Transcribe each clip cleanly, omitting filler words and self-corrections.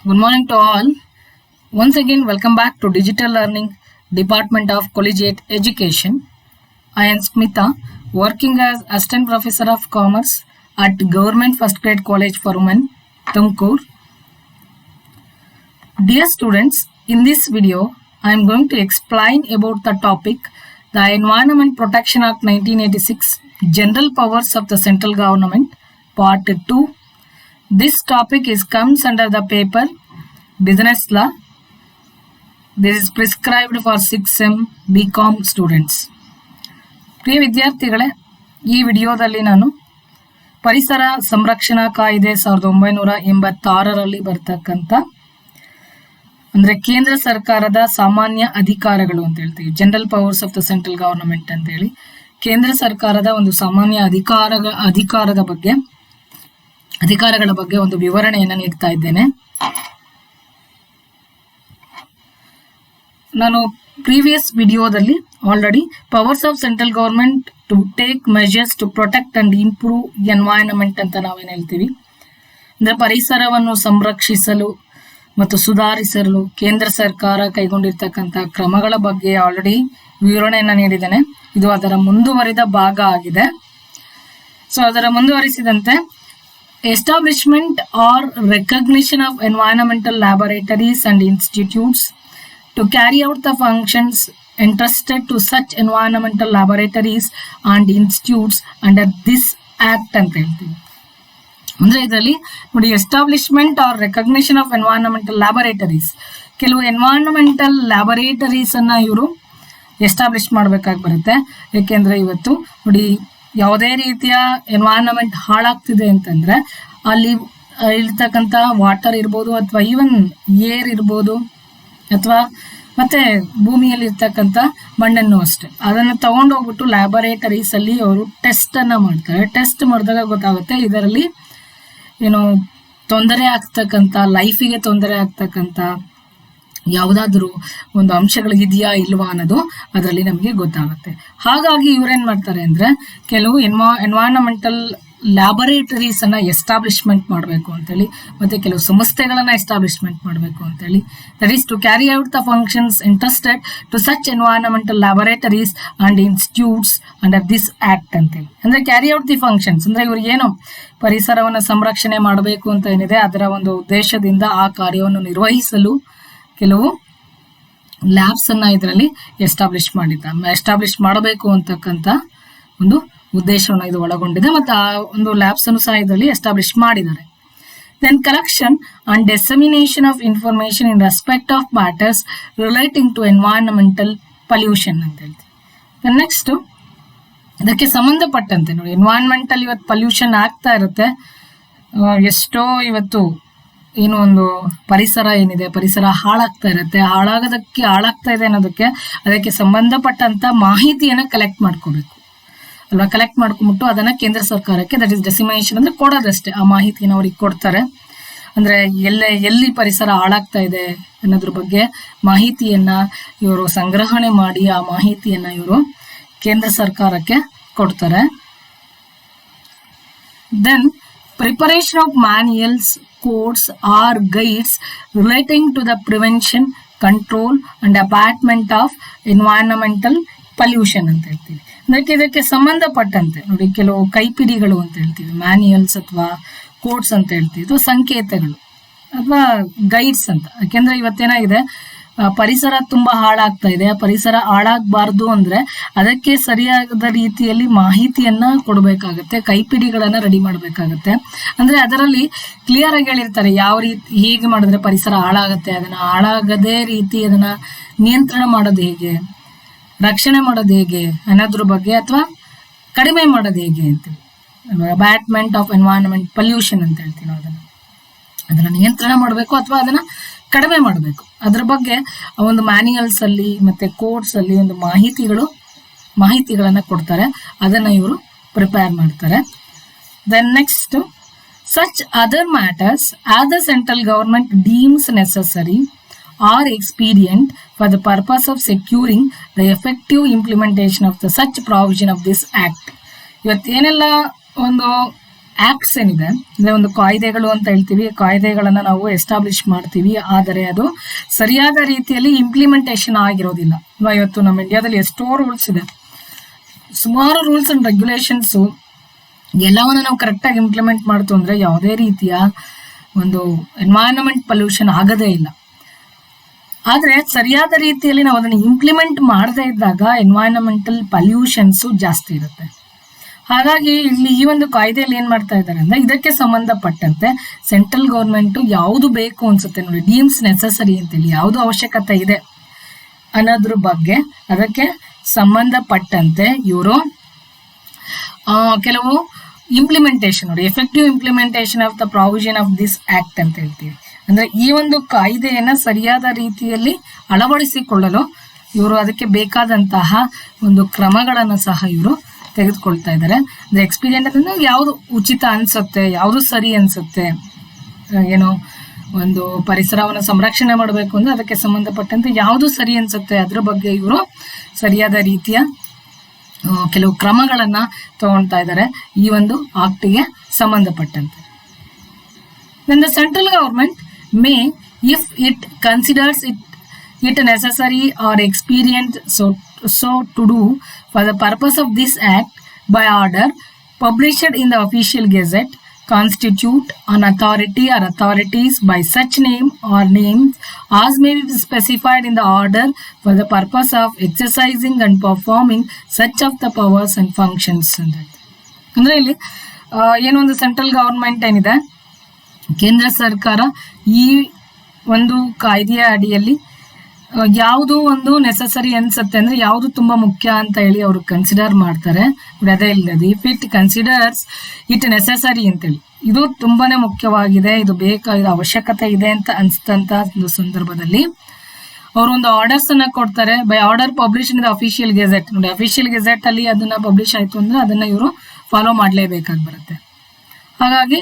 Good morning to all. Once again, welcome back to Digital Learning Department of Collegiate Education. I am Smita, working as Assistant Professor of Commerce at Government First Grade College for Women, Tumkur. Dear students, in this video, I am going to explain about the topic the Environment Protection Act 1986, General Powers of the Central Government, Part 2. This topic comes under the paper Business Law. This is prescribed for 6M BCom students. ಪ್ರಿಯ ವಿದ್ಯಾರ್ಥಿಗಳೇ, ಈ ವಿಡಿಯೋದಲ್ಲಿ ನಾನು ಪರಿಸರ ಸಂರಕ್ಷಣಾ ಕಾಯ್ದೆ 1986ರಲ್ಲಿ ಬರ್ತಕ್ಕಂಥ ಅಂದರೆ ಕೇಂದ್ರ ಸರ್ಕಾರದ ಸಾಮಾನ್ಯ ಅಧಿಕಾರಗಳು ಅಂತ ಹೇಳ್ತೀವಿ, general powers of the central government ಅಂತೇಳಿ ಕೇಂದ್ರ ಸರ್ಕಾರದ ಒಂದು ಸಾಮಾನ್ಯ ಅಧಿಕಾರಗಳ ಬಗ್ಗೆ ಒಂದು ವಿವರಣೆಯನ್ನು ನೀಡ್ತಾ ಇದ್ದೇನೆ. ನಾನು ಪ್ರೀವಿಯಸ್ ವಿಡಿಯೋದಲ್ಲಿ already powers of central government to take measures to protect and improve environment ಅಂತ ನಾವೇನು ಹೇಳ್ತೀವಿ, ಅಂದರೆ ಪರಿಸರವನ್ನು ಸಂರಕ್ಷಿಸಲು ಮತ್ತು ಸುಧಾರಿಸಲು ಕೇಂದ್ರ ಸರ್ಕಾರ ಕೈಗೊಂಡಿರ್ತಕ್ಕಂಥ ಕ್ರಮಗಳ ಬಗ್ಗೆ ಆಲ್ರೆಡಿ ವಿವರಣೆಯನ್ನು ನೀಡಿದ್ದೇನೆ. ಇದು ಅದರ ಮುಂದುವರಿದ ಭಾಗ ಆಗಿದೆ. ಸೊ ಅದರ ಮುಂದುವರಿಸಿದಂತೆ establishment or recognition of environmental laboratories and institutes to carry out the functions entrusted to such environmental laboratories and institutes under this act ಅಂತ ಹೇಳ್ತೀವಿ. ಅಂದರೆ ಇದರಲ್ಲಿ ನೋಡಿ, establishment or recognition of environmental laboratories, ಕೆಲವು ಎನ್ವೈರನ್ಮೆಂಟಲ್ ಲ್ಯಾಬೊರೇಟರೀಸ್ ಅನ್ನ ಇವರು establish ಮಾಡಬೇಕಾಗಿ ಬರುತ್ತೆ. ಏಕೆಂದರೆ ಇವತ್ತು ನೋಡಿ, ಯಾವುದೇ ರೀತಿಯ ಎನ್ವೈರನ್ಮೆಂಟ್ ಹಾಳಾಗ್ತಿದೆ ಅಂತಂದ್ರೆ ಅಲ್ಲಿ ಇರ್ತಕ್ಕಂಥ ವಾಟರ್ ಇರ್ಬೋದು ಅಥವಾ ಈವನ್ ಏರ್ ಇರ್ಬೋದು ಅಥವಾ ಮತ್ತೆ ಭೂಮಿಯಲ್ಲಿ ಇರ್ತಕ್ಕಂಥ ಮಣ್ಣನ್ನು ಅಷ್ಟೆ, ಅದನ್ನು ತಗೊಂಡೋಗ್ಬಿಟ್ಟು ಲ್ಯಾಬೊರೇಟರೀಸ್ ಅಲ್ಲಿ ಅವರು ಟೆಸ್ಟ್ ಅನ್ನ ಮಾಡ್ತಾರೆ. ಟೆಸ್ಟ್ ಮಾಡಿದಾಗ ಗೊತ್ತಾಗುತ್ತೆ ಇದರಲ್ಲಿ ಏನು ತೊಂದರೆ ಆಗ್ತಕ್ಕಂಥ, ಲೈಫಿಗೆ ತೊಂದರೆ ಆಗ್ತಕ್ಕಂಥ ಯಾವುದಾದ್ರೂ ಒಂದು ಅಂಶಗಳು ಇದೆಯಾ ಇಲ್ವಾ ಅನ್ನೋದು ಅದರಲ್ಲಿ ನಮಗೆ ಗೊತ್ತಾಗುತ್ತೆ. ಹಾಗಾಗಿ ಇವ್ರೇನ್ ಮಾಡ್ತಾರೆ ಅಂದ್ರೆ ಕೆಲವು ಎನ್ವೈರನ್ಮೆಂಟಲ್ ಲ್ಯಾಬೊರೇಟರೀಸ್ ಅನ್ನ ಎಸ್ಟಾಬ್ಲಿಷ್ಮೆಂಟ್ ಮಾಡಬೇಕು ಅಂತೇಳಿ, ಮತ್ತೆ ಕೆಲವು ಸಂಸ್ಥೆಗಳನ್ನ ಎಸ್ಟಾಬ್ಲಿಷ್ಮೆಂಟ್ ಮಾಡಬೇಕು ಅಂತೇಳಿ, that is to carry out the functions interested to such environmental laboratories and institutes under this act ಅಂತೇಳಿ. ಅಂದ್ರೆ ಕ್ಯಾರಿ ಔಟ್ ದಿ ಫಂಕ್ಷನ್ಸ್ ಅಂದ್ರೆ ಇವ್ರು ಏನು ಪರಿಸರವನ್ನು ಸಂರಕ್ಷಣೆ ಮಾಡಬೇಕು ಅಂತ ಏನಿದೆ ಅದರ ಒಂದು ಉದ್ದೇಶದಿಂದ ಆ ಕಾರ್ಯವನ್ನು ನಿರ್ವಹಿಸಲು ಕೆಲವು ಲ್ಯಾಬ್ಸ್ ಅನ್ನ ಇದರಲ್ಲಿ ಎಸ್ಟಾಬ್ಲಿಷ್ ಮಾಡಬೇಕು ಅಂತಕ್ಕಂಥ ಒಂದು ಉದ್ದೇಶವನ್ನು ಇದು ಒಳಗೊಂಡಿದೆ. ಮತ್ತು ಆ ಒಂದು ಲ್ಯಾಬ್ಸ್ ಅನ್ನು ಸಹ ಇದರಲ್ಲಿ ಎಸ್ಟಾಬ್ಲಿಷ್ ಮಾಡಿದ್ದಾರೆ. Then collection and dissemination of information in respect of matters relating to environmental pollution ಅಂತ ಹೇಳ್ತೀವಿ. ನೆಕ್ಸ್ಟ್ ಇದಕ್ಕೆ ಸಂಬಂಧಪಟ್ಟಂತೆ ನೋಡಿ, ಎನ್ವೈರನ್ಮೆಂಟಲ್ ಇವತ್ತು ಪೊಲ್ಯೂಷನ್ ಆಗ್ತಾ ಇರುತ್ತೆ. ಎಷ್ಟೋ ಇವತ್ತು ಏನು ಒಂದು ಪರಿಸರ ಏನಿದೆ, ಪರಿಸರ ಹಾಳಾಗ್ತಾ ಹಾಳಾಗ್ತಾ ಇದೆ ಅನ್ನೋದಕ್ಕೆ ಅದಕ್ಕೆ ಸಂಬಂಧಪಟ್ಟಂತ ಮಾಹಿತಿಯನ್ನ ಕಲೆಕ್ಟ್ ಮಾಡ್ಕೋಬೇಕು ಅಲ್ವಾ. ಕಲೆಕ್ಟ್ ಮಾಡ್ಕೊಂಡ್ಬಿಟ್ಟು ಅದನ್ನ ಕೇಂದ್ರ ಸರ್ಕಾರಕ್ಕೆ, ದಟ್ ಇಸ್ ಡೆಸಿಮೇಷನ್ ಅಂದ್ರೆ ಕೊಡೋದಷ್ಟೇ, ಆ ಮಾಹಿತಿನ ಅವ್ರಿಗೆ ಕೊಡ್ತಾರೆ. ಅಂದ್ರೆ ಎಲ್ಲಿ ಪರಿಸರ ಹಾಳಾಗ್ತಾ ಇದೆ ಅನ್ನೋದ್ರ ಬಗ್ಗೆ ಮಾಹಿತಿಯನ್ನ ಇವರು ಸಂಗ್ರಹಣೆ ಮಾಡಿ ಆ ಮಾಹಿತಿಯನ್ನ ಇವರು ಕೇಂದ್ರ ಸರ್ಕಾರಕ್ಕೆ ಕೊಡ್ತಾರೆ. Then preparation of manuals, codes or guides relating to the prevention, control and abatement of environmental pollution ಅಂತ ಹೇಳ್ತೀವಿ. ಇದಕ್ಕೆ ಸಂಬಂಧಪಟ್ಟಂತೆ ನೋಡಿ ಕೆಲವು ಕೈಪಿಡಿಗಳು ಅಂತ ಹೇಳ್ತೀವಿ, ಮ್ಯಾನ್ಯುಯಲ್ಸ್ ಅಥವಾ ಕೋಡ್ಸ್ ಅಂತ ಹೇಳ್ತೀವಿ, ಅಥವಾ ಸಂಕೇತಗಳು ಅಥವಾ ಗೈಡ್ಸ್ ಅಂತ. ಯಾಕೆಂದ್ರೆ ಇವತ್ತೇನಾಗಿದೆ, ಪರಿಸರ ತುಂಬಾ ಹಾಳಾಗ್ತಾ ಇದೆ. ಪರಿಸರ ಹಾಳಾಗಬಾರ್ದು ಅಂದ್ರೆ ಅದಕ್ಕೆ ಸರಿಯಾದ ರೀತಿಯಲ್ಲಿ ಮಾಹಿತಿಯನ್ನ ಕೊಡಬೇಕಾಗತ್ತೆ, ಕೈಪಿಡಿಗಳನ್ನ ರೆಡಿ ಮಾಡಬೇಕಾಗತ್ತೆ. ಅಂದ್ರೆ ಅದರಲ್ಲಿ ಕ್ಲಿಯರ್ ಆಗಿ ಹೇಳಿರ್ತಾರೆ ಯಾವ ರೀತಿ ಹೇಗೆ ಮಾಡಿದ್ರೆ ಪರಿಸರ ಹಾಳಾಗತ್ತೆ, ಅದನ್ನ ಹಾಳಾಗದೇ ರೀತಿ ಅದನ್ನ ನಿಯಂತ್ರಣ ಮಾಡೋದು ಹೇಗೆ, ರಕ್ಷಣೆ ಮಾಡೋದು ಹೇಗೆ ಅನ್ನೋದ್ರ ಬಗ್ಗೆ, ಅಥವಾ ಕಡಿಮೆ ಮಾಡೋದು ಹೇಗೆ ಅಂತೇಳಿ, ಅಬ್ಯಾಟ್ಮೆಂಟ್ ಆಫ್ ಎನ್ವೈರನ್ಮೆಂಟ್ ಪೊಲ್ಯೂಷನ್ ಅಂತ ಹೇಳ್ತೀವಿ. ಅದನ್ನ ನಿಯಂತ್ರಣ ಮಾಡಬೇಕು ಅಥವಾ ಅದನ್ನ ಕಡಿಮೆ ಮಾಡಬೇಕು, ಅದ್ರ ಬಗ್ಗೆ ಒಂದು ಮ್ಯಾನ್ಯುಯಲ್ಸ್ ಅಲ್ಲಿ ಮತ್ತೆ ಕೋಡ್ಸ್ ಅಲ್ಲಿ ಒಂದು ಮಾಹಿತಿಗಳನ್ನ ಕೊಡ್ತಾರೆ. ಅದನ್ನ ಇವರು ಪ್ರಿಪೇರ್ ಮಾಡ್ತಾರೆ. Then next, such other matters as the central government deems necessary or expedient for the purpose of securing the effective implementation of the such provision of this act. ಇವತ್ತೇನೆಲ್ಲ ಒಂದು ಆಕ್ಟ್ಸ್ ಏನಿದೆ ಅಂದ್ರೆ ಒಂದು ಕಾಯ್ದೆಗಳು ಅಂತ ಹೇಳ್ತೀವಿ, ಕಾಯ್ದೆಗಳನ್ನ ನಾವು ಎಸ್ಟಾಬ್ಲಿಷ್ ಮಾಡ್ತೀವಿ, ಆದರೆ ಅದು ಸರಿಯಾದ ರೀತಿಯಲ್ಲಿ ಇಂಪ್ಲಿಮೆಂಟೇಷನ್ ಆಗಿರೋದಿಲ್ಲ. ಇವತ್ತು ನಮ್ಮ ಇಂಡಿಯಾದಲ್ಲಿ ಎಷ್ಟೋ ರೂಲ್ಸ್ ಇದೆ, ಸುಮಾರು ರೂಲ್ಸ್ ಅಂಡ್ ರೆಗ್ಯುಲೇಷನ್ಸ್ ಎಲ್ಲವನ್ನ ನಾವು ಕರೆಕ್ಟಾಗಿ ಇಂಪ್ಲಿಮೆಂಟ್ ಮಾಡ್ತು ಅಂದ್ರೆ ಯಾವುದೇ ರೀತಿಯ ಒಂದು ಎನ್ವೈರನ್ಮೆಂಟ್ ಪೊಲ್ಯೂಷನ್ ಆಗದೇ ಇಲ್ಲ. ಆದ್ರೆ ಸರಿಯಾದ ರೀತಿಯಲ್ಲಿ ನಾವು ಅದನ್ನು ಇಂಪ್ಲಿಮೆಂಟ್ ಮಾಡದೇ ಇದ್ದಾಗ ಎನ್ವೈರನ್ಮೆಂಟಲ್ ಪೊಲ್ಯೂಷನ್ಸು ಜಾಸ್ತಿ ಇರುತ್ತೆ. ಹಾಗಾಗಿ ಇಲ್ಲಿ ಈ ಒಂದು ಕಾಯ್ದೆಯಲ್ಲಿ ಏನ್ ಮಾಡ್ತಾ ಇದ್ದಾರೆ ಅಂದ್ರೆ ಇದಕ್ಕೆ ಸಂಬಂಧಪಟ್ಟಂತೆ ಸೆಂಟ್ರಲ್ ಗೌರ್ಮೆಂಟ್ ಯಾವುದು ಬೇಕು ಅನ್ಸುತ್ತೆ ನೋಡಿ, ಡೀಮ್ಸ್ ನೆಸಸರಿ ಅಂತೇಳಿ ಯಾವುದು ಅವಶ್ಯಕತೆ ಇದೆ ಅನ್ನೋದ್ರ ಬಗ್ಗೆ ಅದಕ್ಕೆ ಸಂಬಂಧಪಟ್ಟಂತೆ ಇವರು ಕೆಲವು ಇಂಪ್ಲಿಮೆಂಟೇಷನ್ ನೋಡಿ, effective implementation of the provision of this act ಅಂತ ಹೇಳ್ತೀವಿ. ಅಂದ್ರೆ ಈ ಒಂದು ಕಾಯ್ದೆಯನ್ನ ಸರಿಯಾದ ರೀತಿಯಲ್ಲಿ ಅಳವಡಿಸಿಕೊಳ್ಳಲು ಇವರು ಅದಕ್ಕೆ ಬೇಕಾದಂತಹ ಒಂದು ಕ್ರಮಗಳನ್ನು ಸಹ ಇವರು ತೆಗೆದುಕೊಳ್ತಾ ಇದ್ದಾರೆ. ಅಂದ್ರೆ ಎಕ್ಸ್ಪೀರಿಯಂಟ್ ಅಂದ್ರೆ ಯಾವುದು ಉಚಿತ ಅನ್ಸುತ್ತೆ, ಯಾವುದು ಸರಿ ಅನ್ಸುತ್ತೆ, ಏನೋ ಒಂದು ಪರಿಸರವನ್ನು ಸಂರಕ್ಷಣೆ ಮಾಡಬೇಕು ಅಂದ್ರೆ ಅದಕ್ಕೆ ಸಂಬಂಧಪಟ್ಟಂತೆ ಯಾವುದು ಸರಿ ಅನ್ಸುತ್ತೆ ಅದ್ರ ಬಗ್ಗೆ ಇವರು ಸರಿಯಾದ ರೀತಿಯ ಕೆಲವು ಕ್ರಮಗಳನ್ನ ತಗೊಳ್ತಾ ಇದ್ದಾರೆ ಈ ಒಂದು ಆಕ್ಟಿಗೆ ಸಂಬಂಧಪಟ್ಟಂತೆ. Then the central government may, if it considers it necessary or expedient so to do for the purpose of this act, by order published in the official gazette, constitute an authority or authorities by such name or names as may be specified in the order for the purpose of exercising and performing such of the powers and functions. ಅಂದ್ರೆ ಇಲ್ಲಿ ಏನೊಂದು central government ಏನಿದೆ, ಕೇಂದ್ರ ಸರ್ಕಾರ ಈ ಒಂದು ಕಾಯ್ದೆಯ ಅಡಿಯಲ್ಲಿ ಯಾವುದು ಒಂದು ನೆಸಸರಿ ಅನ್ಸುತ್ತೆ ಅಂದ್ರೆ ಯಾವುದು ತುಂಬಾ ಮುಖ್ಯ ಅಂತ ಹೇಳಿ ಅವರು ಕನ್ಸಿಡರ್ ಮಾಡ್ತಾರೆ. ಅದೇ ಇಲ್ಲದೆ if it considers it necessary ಅಂತೇಳಿ ಇದು ತುಂಬಾನೇ ಮುಖ್ಯವಾಗಿದೆ, ಇದು ಬೇಕಾದ ಅವಶ್ಯಕತೆ ಇದೆ ಅಂತ ಅನ್ಸ್ತಂತ ಒಂದು ಸಂದರ್ಭದಲ್ಲಿ ಅವರು ಒಂದು ಆರ್ಡರ್ಸ್ ಅನ್ನ ಕೊಡ್ತಾರೆ. By order publish in the official gazette ನೋಡಿ, ಅಫಿಷಿಯಲ್ ಗೆಜೆಟ್ ಅಲ್ಲಿ ಅದನ್ನ ಪಬ್ಲಿಷ್ ಆಯ್ತು ಅಂದ್ರೆ ಅದನ್ನ ಇವರು ಫಾಲೋ ಮಾಡ್ಲೇಬೇಕಾಗಿ ಬರುತ್ತೆ. ಹಾಗಾಗಿ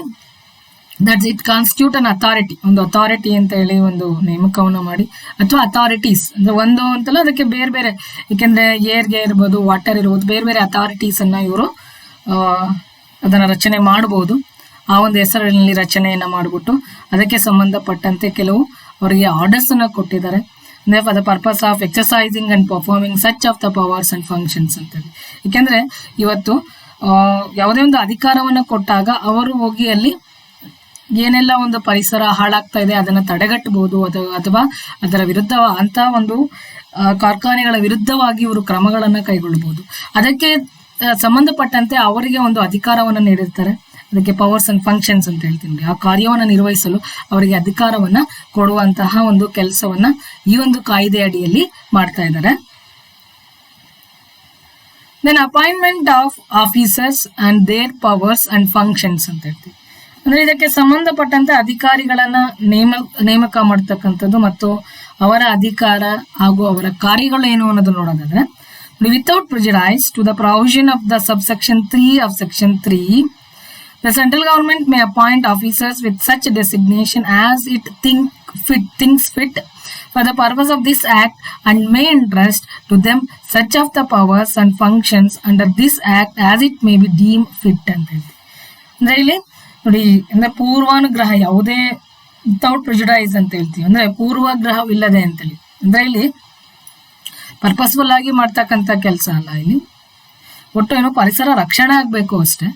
that's it constitute an authority, ಒಂದು ಅಥಾರಿಟಿ ಅಂತ ಹೇಳಿ ಒಂದು ನೇಮಕವನ್ನು ಮಾಡಿ, ಅಥವಾ ಅಥಾರಿಟೀಸ್ ಅಂದ್ರೆ ಒಂದು ಅಂತಲ್ಲ ಅದಕ್ಕೆ ಬೇರೆ ಬೇರೆ, ಏಕೆಂದ್ರೆ ಏರ್ಗೆ ಇರ್ಬೋದು, ವಾಟರ್ ಇರ್ಬೋದು, ಬೇರೆ ಬೇರೆ ಅಥಾರಿಟೀಸ್ ಅನ್ನ ಇವರು ಅದನ್ನ ರಚನೆ ಮಾಡಬಹುದು. ಆ ಒಂದು ಹೆಸರಿನಲ್ಲಿ ರಚನೆಯನ್ನ ಮಾಡಿಬಿಟ್ಟು ಅದಕ್ಕೆ ಸಂಬಂಧಪಟ್ಟಂತೆ ಕೆಲವು ಅವರಿಗೆ ಆರ್ಡರ್ಸ್ ಅನ್ನ ಕೊಟ್ಟಿದ್ದಾರೆ. ಅಂದ್ರೆ for the purpose of ಎಕ್ಸರ್ಸೈಸಿಂಗ್ and performing such of the powers and functions ಅಂತೇಳಿ. ಏಕೆಂದ್ರೆ ಇವತ್ತು ಯಾವುದೇ ಒಂದು ಅಧಿಕಾರವನ್ನು ಕೊಟ್ಟಾಗ ಅವರು ಹೋಗಿ ಅಲ್ಲಿ ಏನೆಲ್ಲ ಒಂದು ಪರಿಸರ ಹಾಳಾಗ್ತಾ ಇದೆ ಅದನ್ನ ತಡೆಗಟ್ಟಬಹುದು, ಅಥವಾ ಅದರ ವಿರುದ್ಧ ಅಂತ ಒಂದು ಕಾರ್ಖಾನೆಗಳ ವಿರುದ್ಧವಾಗಿ ಇವರು ಕ್ರಮಗಳನ್ನ ಕೈಗೊಳ್ಳಬಹುದು. ಅದಕ್ಕೆ ಸಂಬಂಧಪಟ್ಟಂತೆ ಅವರಿಗೆ ಒಂದು ಅಧಿಕಾರವನ್ನು ನೀಡಿರ್ತಾರೆ, ಅದಕ್ಕೆ ಪವರ್ಸ್ ಅಂಡ್ ಫಂಕ್ಷನ್ಸ್ ಅಂತ ಹೇಳ್ತೀನಿ. ಆ ಕಾರ್ಯವನ್ನು ನಿರ್ವಹಿಸಲು ಅವರಿಗೆ ಅಧಿಕಾರವನ್ನ ಕೊಡುವಂತಹ ಒಂದು ಕೆಲಸವನ್ನ ಈ ಒಂದು ಕಾಯ್ದೆ ಅಡಿಯಲ್ಲಿ ಮಾಡ್ತಾ ಇದ್ದಾರೆ. Then appointment of officers and their powers and functions ಅಂತ ಹೇಳ್ತೀವಿ. ಅಂದ್ರೆ ಇದಕ್ಕೆ ಸಂಬಂಧಪಟ್ಟಂತೆ ಅಧಿಕಾರಿಗಳನ್ನ ನೇಮಕ ಮಾಡ್ತಕ್ಕಂಥದ್ದು ಮತ್ತು ಅವರ ಅಧಿಕಾರ ಹಾಗೂ ಅವರ ಕಾರ್ಯಗಳು ಏನು ಅನ್ನೋದು ನೋಡೋದಾದ್ರೆ, without prejudice to the provision of the subsection 3 of section 3, the central government may appoint officers with such designation as it thinks fit for the purpose of this act, and may entrust to them such of the powers and functions under this act as it may be deemed fit ಅಂತ ಹೇಳಿ. ಅಂದ್ರೆ ಇಲ್ಲಿ ನೋಡಿ, ಅಂದ್ರೆ ಪೂರ್ವಾನುಗ್ರಹ ಯಾವುದೇ without ಪ್ರೆಜುಡೈಸ್ ಅಂತ ಹೇಳ್ತೀವಿ, ಅಂದ್ರೆ ಪೂರ್ವಗ್ರಹವಿಲ್ಲದೆ ಅಂತೇಳಿ. ಅಂದ್ರೆ ಇಲ್ಲಿ ಪರ್ಪಸ್ಫುಲ್ ಆಗಿ ಮಾಡ್ತಕ್ಕಂಥ ಕೆಲಸ ಅಲ್ಲ, ಇಲ್ಲಿ ಒಟ್ಟು ಏನೋ ಪರಿಸರ ರಕ್ಷಣೆ ಆಗ್ಬೇಕು ಅಷ್ಟೇ.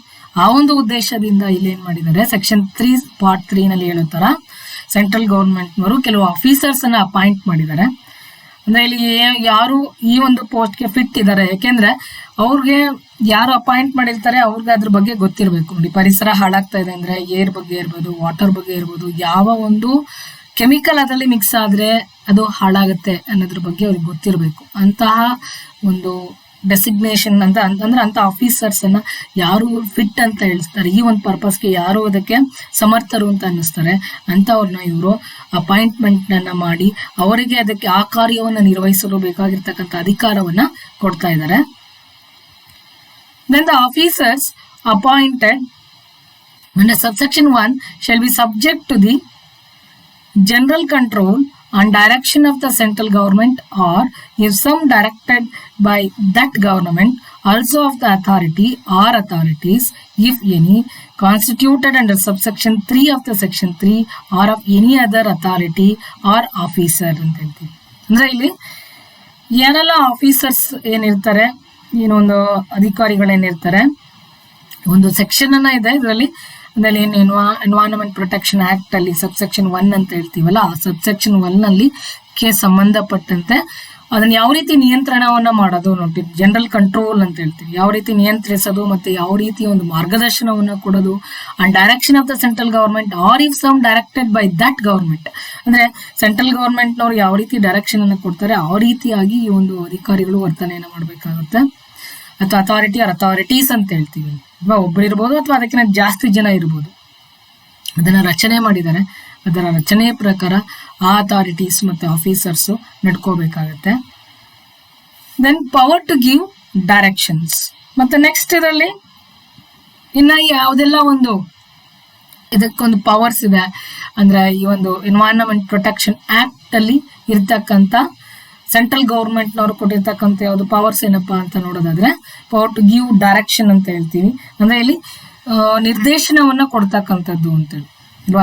ಆ ಒಂದು ಉದ್ದೇಶದಿಂದ ಇಲ್ಲಿ ಏನ್ ಮಾಡಿದ್ದಾರೆ, ಸೆಕ್ಷನ್ 3 part 3 ನಲ್ಲಿ ಹೇಳೋ ತರ ಸೆಂಟ್ರಲ್ ಗೌರ್ಮೆಂಟ್ನವರು ಕೆಲವು ಆಫೀಸರ್ಸ್ ಅನ್ನ ಅಪಾಯಿಂಟ್ ಮಾಡಿದ್ದಾರೆ. ಅಂದ್ರೆ ಇಲ್ಲಿ ಯಾರು ಈ ಒಂದು ಪೋಸ್ಟ್ಗೆ ಫಿಟ್ ಇದ್ದಾರೆ, ಯಾಕೆಂದ್ರೆ ಅವ್ರಿಗೆ ಯಾರು ಅಪಾಯಿಂಟ್ ಮಾಡಿರ್ತಾರೆ ಅವ್ರಿಗೆ ಅದ್ರ ಬಗ್ಗೆ ಗೊತ್ತಿರಬೇಕು. ನೋಡಿ, ಪರಿಸರ ಹಾಳಾಗ್ತಾ ಇದೆ ಅಂದ್ರೆ ಏರ್ ಬಗ್ಗೆ ಇರ್ಬೋದು, ವಾಟರ್ ಬಗ್ಗೆ ಇರ್ಬೋದು, ಯಾವ ಒಂದು ಕೆಮಿಕಲ್ ಅದರಲ್ಲಿ ಮಿಕ್ಸ್ ಆದ್ರೆ ಅದು ಹಾಳಾಗುತ್ತೆ ಅನ್ನೋದ್ರ ಬಗ್ಗೆ ಅವ್ರಿಗೆ ಗೊತ್ತಿರಬೇಕು. ಅಂತಹ ಒಂದು ಡೆಸಿಗ್ನೇಷನ್ ಅಂದ್ರೆ ಅಂತ ಆಫೀಸರ್ಸ್ ಅನ್ನ ಯಾರು ಫಿಟ್ ಅಂತ ಹೇಳ್ತಾರೆ, ಈ ಒಂದು ಪರ್ಪಸ್ಗೆ ಯಾರು ಅದಕ್ಕೆ ಸಮರ್ಥರು ಅಂತ ಅನ್ನಿಸ್ತಾರೆ ಅಂತವ್ರನ್ನ ಇವರು ಅಪಾಯಿಂಟ್ಮೆಂಟ್ ಅನ್ನ ಮಾಡಿ ಅವರಿಗೆ ಅದಕ್ಕೆ ಆ ಕಾರ್ಯವನ್ನು ನಿರ್ವಹಿಸಲು ಬೇಕಾಗಿರ್ತಕ್ಕಂಥ ಅಧಿಕಾರವನ್ನ ಕೊಡ್ತಾ ಇದ್ದಾರೆ. Then the officers appointed under subsection 1 shall be subject to the general control on direction of the central government, or if some directed by that government, also of the authority or authorities, if any, constituted under subsection 3 of the section 3, or of any other authority or officer ಅಂತ ಹೇಳ್ತೀವಿ. ಅಂದ್ರೆ ಇಲ್ಲಿ ಯಾರೆಲ್ಲ officers ಏನಿರ್ತಾರೆ, ಏನೊಂದು ಅಧಿಕಾರಿಗಳೇನಿರ್ತಾರೆ, ಒಂದು section ಅನ್ನ ಇದೆ ಇದರಲ್ಲಿ. ಅದರಲ್ಲಿ ಏನು ಎನ್ವೈರನ್ಮೆಂಟ್ ಪ್ರೊಟೆಕ್ಷನ್ ಆಕ್ಟ್ ಅಲ್ಲಿ ಸಬ್ಸೆಕ್ಷನ್ 1 ಅಂತ ಹೇಳ್ತೀವಲ್ಲ, ಆ ಸಬ್ಸೆಕ್ಷನ್ 1 ಅಲ್ಲಿ ಗೆ ಸಂಬಂಧಪಟ್ಟಂತೆ ಅದನ್ನ ಯಾವ ರೀತಿ ನಿಯಂತ್ರಣವನ್ನ ಮಾಡೋದು ನೋಡಿ, ಜನರಲ್ ಕಂಟ್ರೋಲ್ ಅಂತ ಹೇಳ್ತೀವಿ. ಯಾವ ರೀತಿ ನಿಯಂತ್ರಿಸೋದು ಮತ್ತೆ ಯಾವ ರೀತಿ ಒಂದು ಮಾರ್ಗದರ್ಶನವನ್ನ ಕೊಡೋದು, and direction of the central government or if some directed by that government. ಅಂದ್ರೆ ಸೆಂಟ್ರಲ್ ಗವರ್ಮೆಂಟ್ನವ್ರು ಯಾವ ರೀತಿ ಡೈರೆಕ್ಷನ್ ಅನ್ನ ಕೊಡ್ತಾರೆ ಆ ರೀತಿಯಾಗಿ ಈ ಒಂದು ಅಧಿಕಾರಿಗಳು ವರ್ತನೆಯನ್ನ ಮಾಡಬೇಕಾಗುತ್ತೆ. ಅಥವಾ ಅಥಾರಿಟಿ ಆರ್ ಅಥಾರಿಟೀಸ್ ಅಂತ ಹೇಳ್ತೀವಿ. ಅಥವಾ ಒಬ್ರು ಇರ್ಬೋದು ಅಥವಾ ಅದಕ್ಕಿಂತ ಜಾಸ್ತಿ ಜನ ಇರ್ಬೋದು. ಅದನ್ನ ರಚನೆ ಮಾಡಿದ್ದಾರೆ. ಅದರ ರಚನೆ ಪ್ರಕಾರ ಆ ಅಥಾರಿಟೀಸ್ ಮತ್ತೆ ಆಫೀಸರ್ಸ್ ನಡ್ಕೋಬೇಕಾಗತ್ತೆ. Then power to give directions. ಮತ್ತೆ ನೆಕ್ಸ್ಟ್ ಇದರಲ್ಲಿ ಇನ್ನ ಯಾವುದೆಲ್ಲ ಒಂದು ಇದಕ್ಕೊಂದು ಪವರ್ಸ್ ಇದೆ ಅಂದ್ರೆ ಈ ಒಂದು ಎನ್ವೈರನ್ಮೆಂಟ್ ಪ್ರೊಟೆಕ್ಷನ್ ಆಕ್ಟ್ ಅಲ್ಲಿ ಇರ್ತಕ್ಕಂಥ ಸೆಂಟ್ರಲ್ ಗೌರ್ಮೆಂಟ್ನವ್ರು ಕೊಟ್ಟಿರ್ತಕ್ಕಂಥ ಯಾವುದು ಪವರ್ಸ್ ಏನಪ್ಪಾ ಅಂತ ನೋಡೋದಾದ್ರೆ, ಪವರ್ ಟು ಗಿವ್ ಡೈರೆಕ್ಷನ್ ಅಂತ ಹೇಳ್ತೀವಿ. ಅಂದ್ರೆ ಇಲ್ಲಿ ನಿರ್ದೇಶನವನ್ನ ಕೊಡ್ತಕ್ಕಂಥದ್ದು ಅಂತೇಳಿ.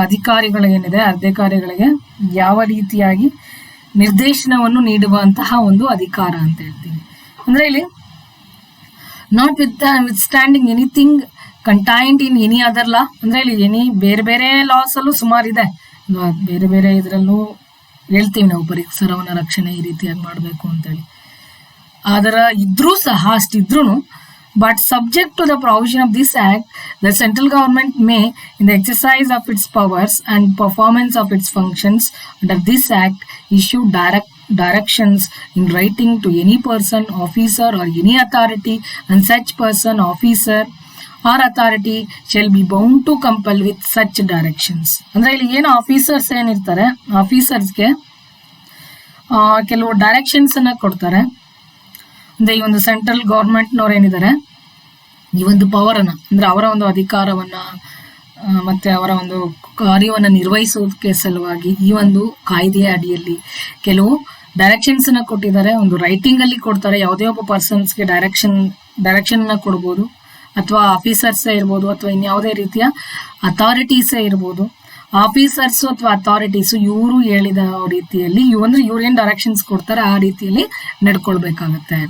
ಅಧಿಕಾರಿಗಳಿಗೇನಿದೆ, ಅಧಿಕಾರಿಗಳಿಗೆ ಯಾವ ರೀತಿಯಾಗಿ ನಿರ್ದೇಶನವನ್ನು ನೀಡುವಂತಹ ಒಂದು ಅಧಿಕಾರ ಅಂತ ಹೇಳ್ತೀವಿ. ಅಂದ್ರೆ ಇಲ್ಲಿ notwithstanding anything contained in any other law. ಅಂದ್ರೆ ಇಲ್ಲಿ ಬೇರೆ ಬೇರೆ ಲಾಸ್ ಅಲ್ಲೂ ಸುಮಾರು ಇದೆ, ಬೇರೆ ಬೇರೆ ಇದರಲ್ಲೂ ಹೇಳ್ತೀವಿ ನಾವು ಪರಿಸರವನ್ನ ರಕ್ಷಣೆ ಈ ರೀತಿಯಾಗಿ ಮಾಡಬೇಕು ಅಂತೇಳಿ. ಅದರ ಇದ್ರೂ ಸಹ ಅಷ್ಟಿದ್ರು, but subject to the provision of this act, the central government may, in the exercise of its powers and performance of its functions under this act, issue directions in writing to any person, officer or any authority, and such person, officer or authority shall be bound to comply with such directions. ಅಂದ್ರೆ ಇಲ್ಲಿ ಏನು officers ಏನಿರ್ತಾರೆ, ಆಫೀಸರ್ಸ್ಗೆ ಕೆಲವು directions ಅನ್ನ ಕೊಡ್ತಾರೆ. ಅಂದ್ರೆ ಈ ಒಂದು ಸೆಂಟ್ರಲ್ ಗೌರ್ಮೆಂಟ್ನವ್ರು ಏನಿದ್ದಾರೆ ಈ ಒಂದು ಪವರ್ ಅನ್ನ ಅಂದ್ರೆ ಅವರ ಒಂದು ಅಧಿಕಾರವನ್ನ ಮತ್ತೆ ಅವರ ಒಂದು ಕಾರ್ಯವನ್ನ ನಿರ್ವಹಿಸೋದಕ್ಕೆ ಸಲುವಾಗಿ ಈ ಒಂದು ಕಾಯ್ದೆಯ ಅಡಿಯಲ್ಲಿ ಕೆಲವು ಡೈರೆಕ್ಷನ್ಸ್ ಅನ್ನ ಕೊಟ್ಟಿದ್ದಾರೆ. ಒಂದು ರೈಟಿಂಗ್ ಅಲ್ಲಿ ಕೊಡ್ತಾರೆ. ಯಾವುದೇ ಒಬ್ಬ ಪರ್ಸನ್ಸ್ಗೆ ಡೈರೆಕ್ಷನ್ ಅನ್ನ ಕೊಡ್ಬೋದು, ಅಥವಾ ಆಫೀಸರ್ಸೇ ಇರ್ಬೋದು, ಅಥವಾ ಇನ್ಯಾವುದೇ ರೀತಿಯ ಅಥಾರಿಟೀಸೇ ಇರ್ಬೋದು. ಆಫೀಸರ್ಸ್ ಅಥವಾ ಅಥಾರಿಟೀಸು ಇವರು ಹೇಳಿದ ರೀತಿಯಲ್ಲಿ ಇವ್ರು ಏನ್ ಡೈರೆಕ್ಷನ್ಸ್ ಕೊಡ್ತಾರೆ ಆ ರೀತಿಯಲ್ಲಿ ನಡ್ಕೊಳ್ಬೇಕಾಗತ್ತೆ.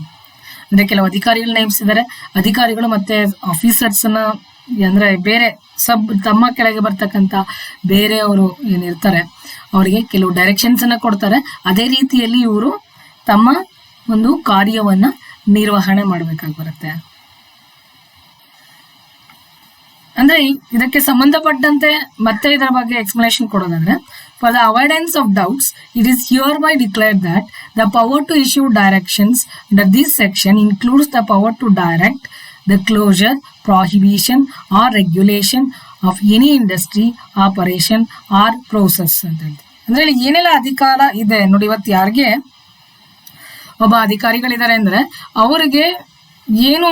ಅಂದ್ರೆ ಕೆಲವು ಅಧಿಕಾರಿಗಳು ನೇಮಿಸಿದ್ದಾರೆ. ಅಧಿಕಾರಿಗಳು ಮತ್ತೆ ಆಫೀಸರ್ಸ್ ನ ಅಂದ್ರೆ ಬೇರೆ ತಮ್ಮ ಕೆಳಗೆ ಬರ್ತಕ್ಕಂಥ ಬೇರೆಯವರು ಏನಿರ್ತಾರೆ ಅವರಿಗೆ ಕೆಲವು ಡೈರೆಕ್ಷನ್ಸ್ ಅನ್ನ ಕೊಡ್ತಾರೆ. ಅದೇ ರೀತಿಯಲ್ಲಿ ಇವರು ತಮ್ಮ ಒಂದು ಕಾರ್ಯವನ್ನ ನಿರ್ವಹಣೆ ಮಾಡ್ಬೇಕಾಗಿ ಬರುತ್ತೆ. ಅಂದ್ರೆ ಇದಕ್ಕೆ ಸಂಬಂಧಪಟ್ಟಂತೆ ಮತ್ತೆ ಇದರ ಬಗ್ಗೆ ಎಕ್ಸ್ಪ್ಲನೇಷನ್ ಕೊಡೋದಾದ್ರೆ, for the avoidance of doubts it is hereby declared that the power to issue directions under this section includes the power to direct the closure, prohibition or regulation of any industry, operation or process ಅಂತ ಹೇಳ್ತೀವಿ. ಅಂದ್ರೆ ಇಲ್ಲಿ ಏನೆಲ್ಲ ಅಧಿಕಾರ ಇದೆ ನೋಡಿ. ಇವತ್ತು ಯಾರಿಗೆ ಒಬ್ಬ ಅಧಿಕಾರಿಗಳಿದ್ದಾರೆ ಅಂದ್ರೆ ಅವರಿಗೆ ಏನು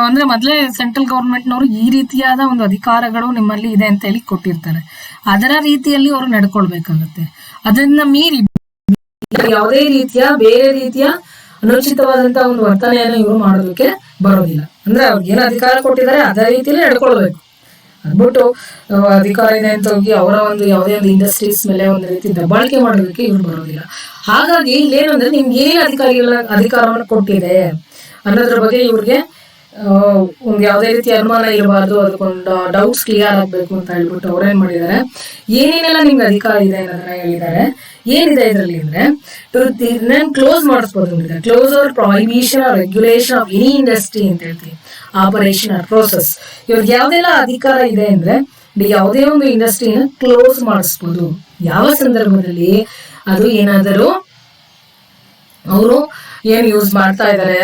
ಅಂದ್ರೆ ಮೊದಲೇ ಸೆಂಟ್ರಲ್ ಗೌರ್ಮೆಂಟ್ನವರು ಈ ರೀತಿಯಾದ ಒಂದು ಅಧಿಕಾರಗಳು ನಿಮ್ಮಲ್ಲಿ ಇದೆ ಅಂತ ಹೇಳಿ ಕೊಟ್ಟಿರ್ತಾರೆ. ಅದರ ರೀತಿಯಲ್ಲಿ ಅವರು ನಡ್ಕೊಳ್ಬೇಕಾಗತ್ತೆ. ಅದನ್ನ ಮೀರಿ ಯಾವುದೇ ರೀತಿಯ ಬೇರೆ ರೀತಿಯ ಅನುಚಿತವಾದಂತಹ ಒಂದು ವರ್ತನೆಯನ್ನು ಇವರು ಮಾಡೋದಕ್ಕೆ ಬರೋದಿಲ್ಲ. ಅಂದ್ರೆ ಅವ್ರಿಗೆ ಏನು ಅಧಿಕಾರ ಕೊಟ್ಟಿದ್ದಾರೆ ಅದೇ ರೀತಿಯಲ್ಲಿ ನಡ್ಕೊಳ್ಬೇಕು. ಅದ್ಬಿಟ್ಟು ಅಧಿಕಾರ ಇದೆ ಅಂತ ಹೋಗಿ ಅವರ ಒಂದು ಯಾವುದೇ ಒಂದು ಇಂಡಸ್ಟ್ರೀಸ್ ಮೇಲೆ ಒಂದು ರೀತಿ ದಬ್ಬಾಳಿಕೆ ಮಾಡೋದಕ್ಕೆ ಇವ್ರು ಬರೋದಿಲ್ಲ. ಹಾಗಾಗಿ ಇಲ್ಲೇನು ಅಂದ್ರೆ ನಿಮ್ಗೆ ಏನೇನು ಅಧಿಕಾರವನ್ನು ಕೊಟ್ಟಿದೆ ಅನ್ನೋದ್ರ ಬಗ್ಗೆ ಇವ್ರಿಗೆ ಒಂದು ಯಾವುದೇ ರೀತಿ ಅನುಮಾನ ಇರಬಾರ್ದು, ಅದಕ್ಕೊಂದು ಡೌಟ್ಸ್ ಕ್ಲಿಯರ್ ಆಗ್ಬೇಕು ಅಂತ ಹೇಳ್ಬಿಟ್ಟು ಅವ್ರೇನ್ ಮಾಡಿದ್ದಾರೆ, ಏನೇನೆಲ್ಲ ನಿಮ್ಗೆ ಅಧಿಕಾರ ಇದೆ ಅನ್ನೋದನ್ನ ಹೇಳಿದ್ದಾರೆ. ಏನಿದೆ ಇದರಲ್ಲಿ ಅಂದ್ರೆ ಕ್ಲೋಸ್ ಮಾಡಿಸ್ಬೋದು. Close or prohibition or regulation of any industry ಅಂತ ಹೇಳ್ತೀವಿ, ಆಪರೇಷನ್ ಆರ್ ಪ್ರೋಸೆಸ್. ಇವ್ರಿಗೆ ಯಾವ್ದೆಲ್ಲ ಅಧಿಕಾರ ಇದೆ ಅಂದ್ರೆ ಯಾವುದೇ ಒಂದು ಇಂಡಸ್ಟ್ರಿನ ಕ್ಲೋಸ್ ಮಾಡಿಸ್ಬೋದು. ಯಾವ ಸಂದರ್ಭದಲ್ಲಿ ಅದು ಏನಾದರೂ ಅವರು ಏನ್ ಯೂಸ್ ಮಾಡ್ತಾ ಇದ್ದಾರೆ